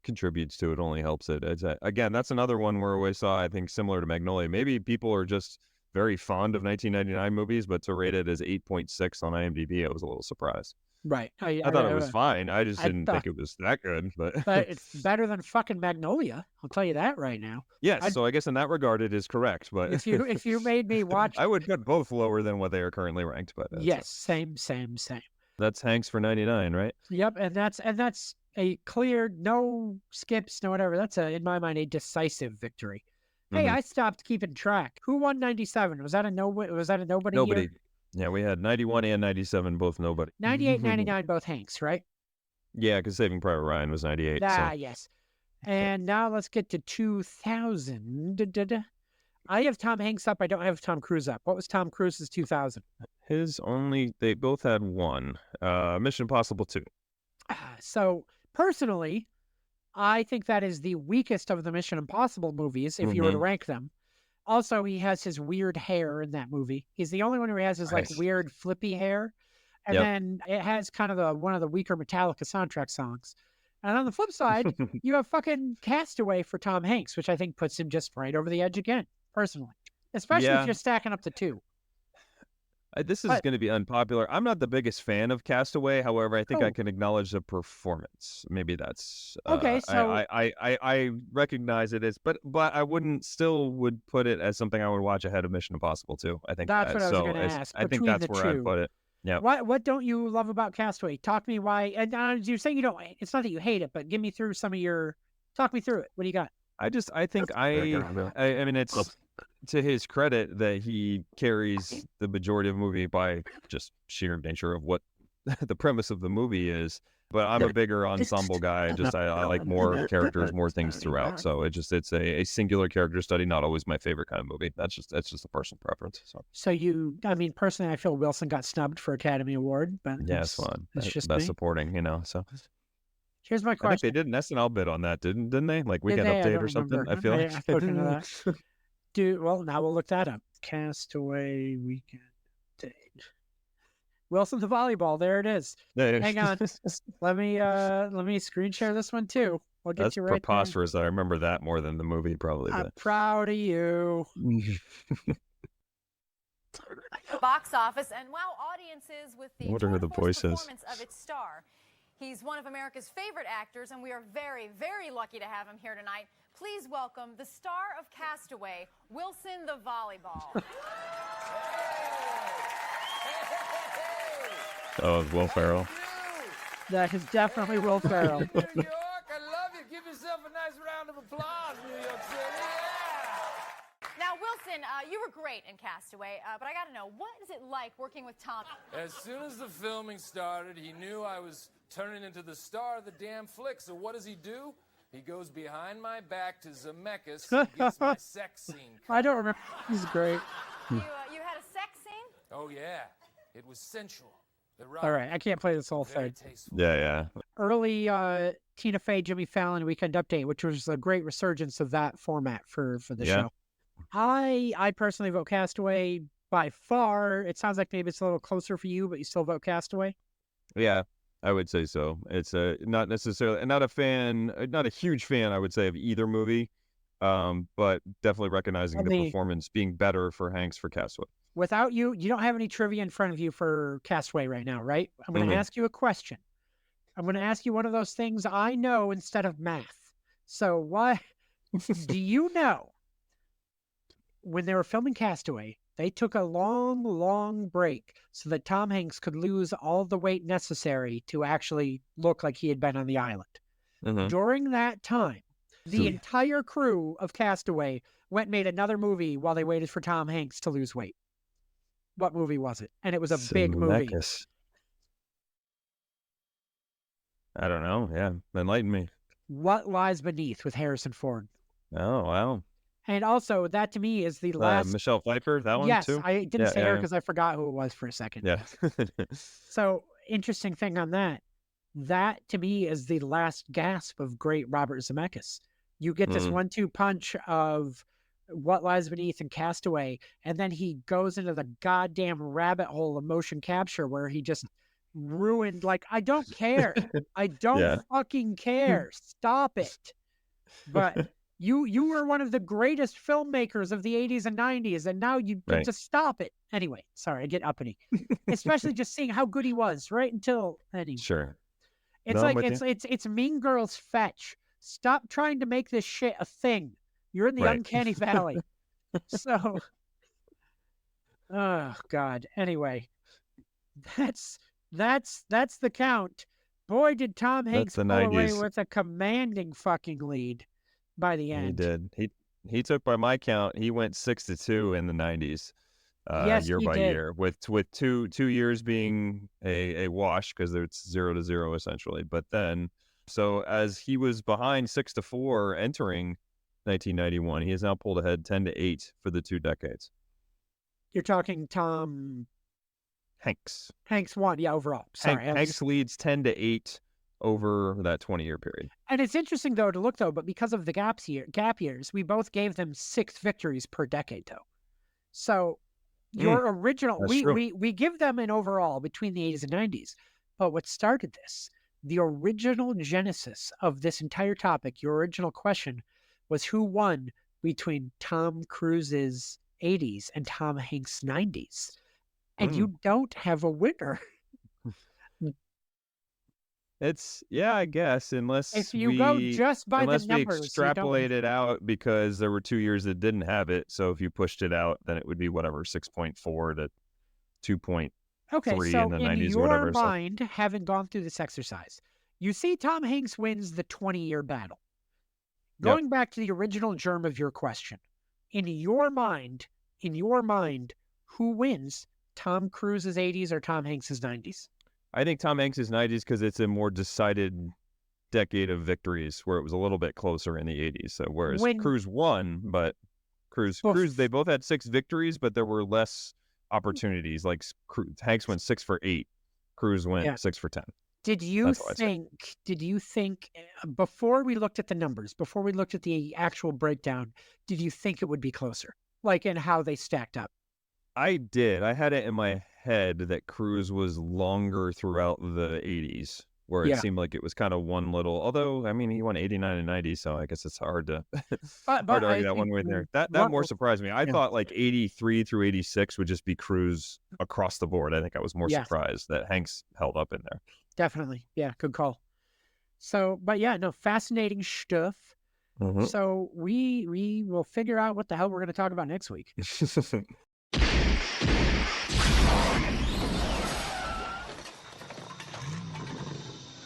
contributes to it, only helps it. Again, that's another one where we saw, I think, similar to Magnolia. Maybe people are just very fond of 1999 movies, but to rate it as 8.6 on IMDb, I was a little surprised. Right. I thought it was fine. I just didn't think it was that good. But it's better than fucking Magnolia. I'll tell you that right now. Yes. So I guess in that regard, it is correct. But if you made me watch, I would put both lower than what they are currently ranked. But yes, same. That's Hanks for 99, right? Yep, and that's a clear, no skips, no whatever. That's in my mind, a decisive victory. Hey, I stopped keeping track. Who won 97? Was that a nobody? Nobody. Year? Yeah, we had 91 and 97, both nobody. 98, 99, both Hanks, right? Yeah, because Saving Private Ryan was 98. Ah, So yes. And now let's get to 2000. Da-da-da. I have Tom Hanks up. I don't have Tom Cruise up. What was Tom Cruise's 2000? they both had one. Mission Impossible 2. So personally, I think that is the weakest of the Mission Impossible movies, if you were to rank them. Also, he has his weird hair in that movie. He's the only one who has his like Nice. weird flippy hair. And Yep. then it has kind of one of the weaker Metallica soundtrack songs. And on the flip side, you have fucking Castaway for Tom Hanks, which I think puts him just right over the edge again, personally. Especially Yeah. if you're stacking up the two. This is But- going to be unpopular. I'm not the biggest fan of Castaway. However, I think Oh. I can acknowledge the performance. Maybe that's Okay, so- I recognize it as, but I would put it as something I would watch ahead of Mission Impossible 2. I think That's what I was so gonna as- ask. I think Between that's the where two. I'd put it. Yeah. What don't you love about Castaway? Talk to me why. And you're saying you don't. It's not that you hate it, but give me through some of your. Talk me through it. What do you got? I think I mean, it's to his credit that he carries the majority of the movie by just sheer nature of what the premise of the movie is. But I'm a bigger ensemble guy. Just I like more characters, more things throughout. So it's a singular character study, not always my favorite kind of movie. That's just a personal preference. So So I mean, personally, I feel Wilson got snubbed for Academy Award, but yeah, it's fun. It's just Best me. supporting, So Here's my I think question. they did an SNL bit on that, didn't they? Like Did Weekend they? I Update don't or something. remember. I feel like I put into that. Well, now we'll look that up. Castaway Weekend Update. Wilson the volleyball. There it is. Hang on. Let me screen share this one too. We'll get That's you right there. preposterous. I remember that more than the movie, probably. I'm But proud of you. Box office and wow audiences with the I wonder who tour the de force voice is. performance of its star. He's one of America's favorite actors, and we are very, very lucky to have him here tonight. Please welcome the star of Castaway, Wilson the volleyball. Oh, Will Ferrell. That is definitely Will Ferrell. New York, I love you. Give yourself a nice round of applause, New York City. Yeah. Now, Wilson, you were great in Castaway, but I got to know, what is it like working with Tom? As soon as the filming started, he knew I was turning into the star of the damn flick. So what does he do? He goes behind my back to Zemeckis and gets my sex scene. I don't remember. He's great. You had a sex scene? Oh, yeah. It was sensual. All right, I can't play this whole Very thing. tasteful. Yeah. Early Tina Fey, Jimmy Fallon Weekend Update, which was a great resurgence of that format for the Yeah. show. I personally vote Castaway by far. It sounds like maybe it's a little closer for you, but you still vote Castaway. Yeah, I would say so. It's not necessarily not a huge fan, I would say, of either movie, but definitely recognizing the performance being better for Hanks for Castaway. Without you don't have any trivia in front of you for Castaway right now, right? I'm going to ask you a question. I'm going to ask you one of those things I know instead of math. So what do you know? When they were filming Castaway, they took a long, long break so that Tom Hanks could lose all the weight necessary to actually look like he had been on the island. During that time, the entire crew of Castaway went and made another movie while they waited for Tom Hanks to lose weight. What movie was it? And it was a big movie. Zemeckis. I don't know. Yeah, enlighten me. What Lies Beneath with Harrison Ford. Oh, wow. And also, that to me is the last. Michelle Pfeiffer, that one yes, too? I didn't Yeah, say yeah, her yeah. because I forgot who it was for a second. Yeah. So, interesting thing on that. That to me is the last gasp of great Robert Zemeckis. You get this 1-2 punch of What Lies Beneath and Castaway, and then he goes into the goddamn rabbit hole of motion capture where he just ruined. Like, I don't care. I don't Yeah. fucking care. Stop it. But you were one of the greatest filmmakers of the 80s and 90s, and now you Right. just stop it. Anyway, sorry, I get uppity. Especially just seeing how good he was right until anyway. Sure. It's No, I'm like with it's Mean Girls fetch. Stop trying to make this shit a thing. You're in the Right. uncanny valley. So, oh God. Anyway, that's the count. Boy, did Tom Hanks the pull away 90s. with a commanding fucking lead by the end. He did. He took, by my count, he went 6-2 in the 90s. Yes, year he by did. year, with two years being a wash because it's 0-0 essentially. But then, so as he was behind 6-4 entering 1991, he has now pulled ahead 10-8 for the 2 decades. You're talking Tom Hanks. Hanks won, yeah, overall. Sorry, Hanks leads 10-8 over that 20-year period. And it's interesting though to look though, but because of the gap years, we both gave them 6 victories per decade though. So your original, we give them an overall between the 80s and 90s, but what started this, the original genesis of this entire topic, your original question was who won between Tom Cruise's 80s and Tom Hanks' 90s. And you don't have a winner. It's, yeah, I guess, unless if you go just by the numbers, we extrapolate it out, because there were 2 years that didn't have it. So if you pushed it out, then it would be whatever, 6.4 to 2.3 in the 90s or whatever. In your mind, having gone through this exercise, you see Tom Hanks wins the 20-year battle. Going back to the original germ of your question, in your mind, who wins, Tom Cruise's 80s or Tom Hanks's 90s? I think Tom Hanks' 90s because it's a more decided decade of victories where it was a little bit closer in the 80s. So whereas Cruise won, but Cruise, they both had 6 victories, but there were less opportunities. Like Hanks went 6 for 8, Cruise went 6 for 10. Did you think, before we looked at the numbers, before we looked at the actual breakdown, did you think it would be closer? Like in how they stacked up? I did. I had it in my head that Cruise was longer throughout the 80s, where it seemed like it was kind of one little, although, I mean, he won 89 and 90, so I guess it's hard to, hard to argue that one way there. That more surprised me. I thought like 83 through 86 would just be Cruise across the board. I think I was more surprised that Hanks held up in there. Definitely. Yeah, good call. So, but yeah, no, fascinating stuff. Mm-hmm. So we will figure out what the hell we're going to talk about next week.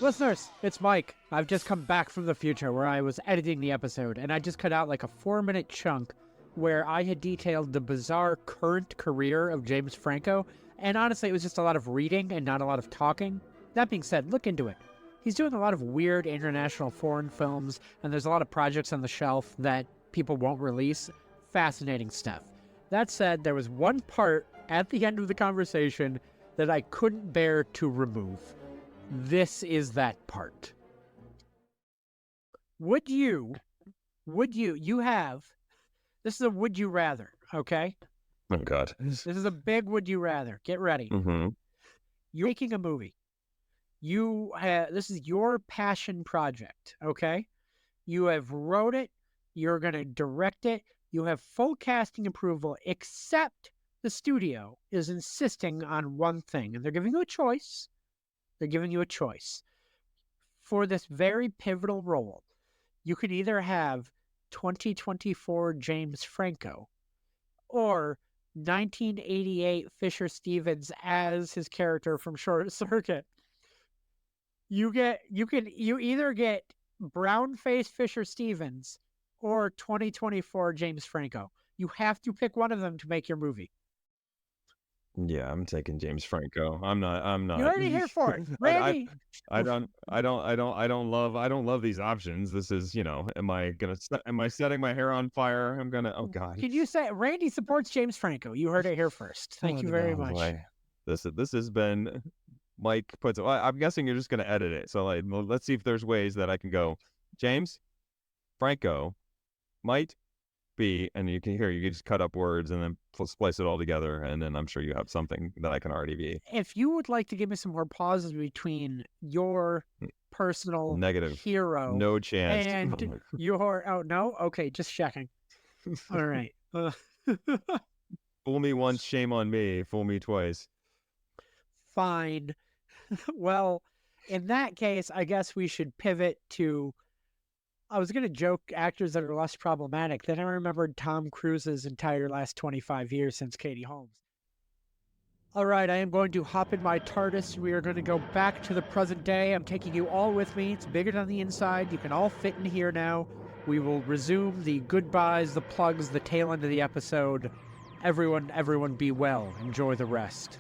Listeners, it's Mike. I've just come back from the future where I was editing the episode, and I just cut out like a 4-minute chunk where I had detailed the bizarre current career of James Franco, and honestly, it was just a lot of reading and not a lot of talking. That being said, look into it. He's doing a lot of weird international foreign films, and there's a lot of projects on the shelf that people won't release. Fascinating stuff. That said, there was one part at the end of the conversation that I couldn't bear to remove. This is that part. You have, this is a would you rather, okay? Oh, God. This is a big would you rather. Get ready. Mm-hmm. You're making a movie. This is your passion project, okay? You have wrote it. You're going to direct it. You have full casting approval, except the studio is insisting on one thing, and they're giving you a choice. They're giving you a choice. For this very pivotal role, you could either have 2024 James Franco or 1988 Fisher Stevens as his character from Short Circuit. You either get brown-faced Fisher Stevens or 2024 James Franco. You have to pick one of them to make your movie. Yeah, I'm taking James Franco. I'm not. You're already here for it, Randy. I don't love these options. This is, am I setting my hair on fire? I'm gonna. Oh God. Can you say Randy supports James Franco? You heard it here first. Thank you very much. Boy. This has been. Mike puts. Well, I'm guessing you're just gonna edit it. So let's see if there's ways that I can go. James Franco might be, and you can just cut up words and then splice it all together, and then I'm sure you have something that I can already be. If you would like to give me some more pauses between your personal negative hero, no chance, and okay, just checking. All right. Fool me once, shame on me. Fool me twice. Fine. Well, in that case, I guess we should pivot to. I was going to joke actors that are less problematic. Then I remembered Tom Cruise's entire last 25 years since Katie Holmes. All right, I am going to hop in my TARDIS. We are going to go back to the present day. I'm taking you all with me. It's bigger than the inside. You can all fit in here now. We will resume the goodbyes, the plugs, the tail end of the episode Everyone be well. Enjoy the rest.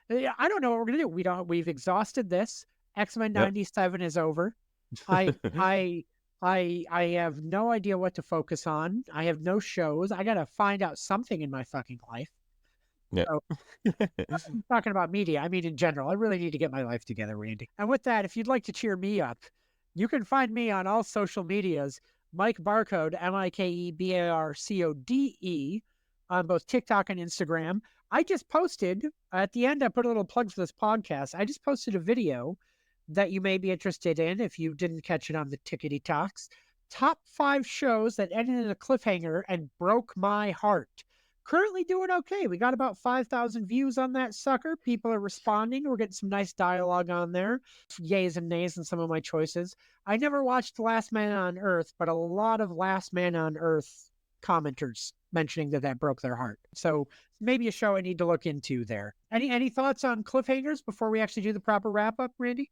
I don't know what we're gonna do. We've exhausted this. X-Men Yep. 97 is over. I have no idea what to focus on. I have no shows. I gotta find out something in my fucking life. Yeah. So, I'm talking about media. I mean, in general, I really need to get my life together, Randy. And with that, if you'd like to cheer me up, you can find me on all social medias, Mike Barcode, MikeBarcode, on both TikTok and Instagram. I just posted, at the end, I put a little plug for this podcast. I just posted a video that you may be interested in if you didn't catch it on the Tickety Talks. Top 5 shows that ended in a cliffhanger and broke my heart. Currently doing okay. We got about 5,000 views on that sucker. People are responding. We're getting some nice dialogue on there. Yays and nays in some of my choices. I never watched Last Man on Earth, but a lot of Last Man on Earth commenters mentioning that broke their heart. So maybe a show I need to look into there. Any thoughts on cliffhangers before we actually do the proper wrap up, Randy?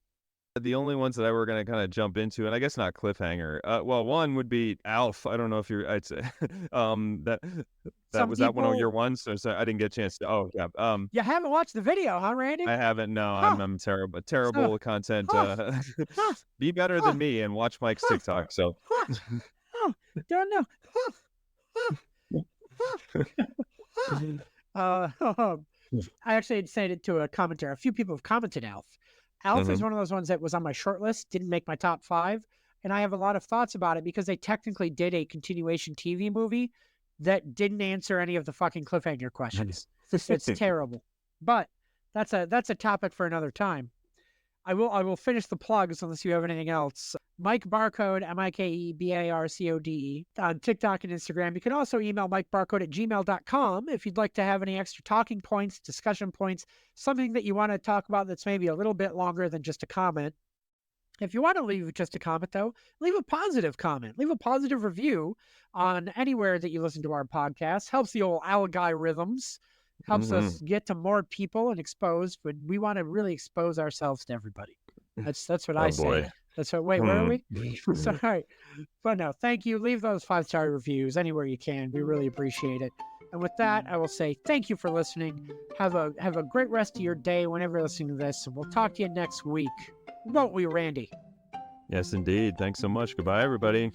The only ones that I were going to kind of jump into, and I guess not cliffhanger. Well, one would be Alf. I don't know if you're. I'd say that Some was that one of people- your ones. So I didn't get a chance to. Oh yeah. You haven't watched the video, huh, Randy? I haven't. No, Huh. I'm terrible content. Huh. Be better Huh. than me and watch Mike's TikTok. So Don't know. I actually had said it to a commenter. A few people have commented Alf. Alf is one of those ones that was on my short list, didn't make my top 5. And I have a lot of thoughts about it because they technically did a continuation TV movie that didn't answer any of the fucking cliffhanger questions. It's terrible. But that's a topic for another time. I will finish the plugs unless you have anything else. Mike Barcode, MikeBarcode, on TikTok and Instagram. You can also email mikebarcode@gmail.com if you'd like to have any extra talking points, discussion points, something that you want to talk about that's maybe a little bit longer than just a comment. If you want to leave just a comment, though, leave a positive comment. Leave a positive review on anywhere that you listen to our podcast. Helps the old algorithms. Helps us get to more people and expose, but we want to really expose ourselves to everybody. That's what I say. boy. That's what. Wait, where are we? Sorry, but no, thank you. Leave those 5-star reviews anywhere you can. We really appreciate it. And with that, I will say thank you for listening. Have a great rest of your day whenever you're listening to this, and we'll talk to you next week. Won't we, Randy? yes, indeed. Thanks so much. Goodbye, everybody.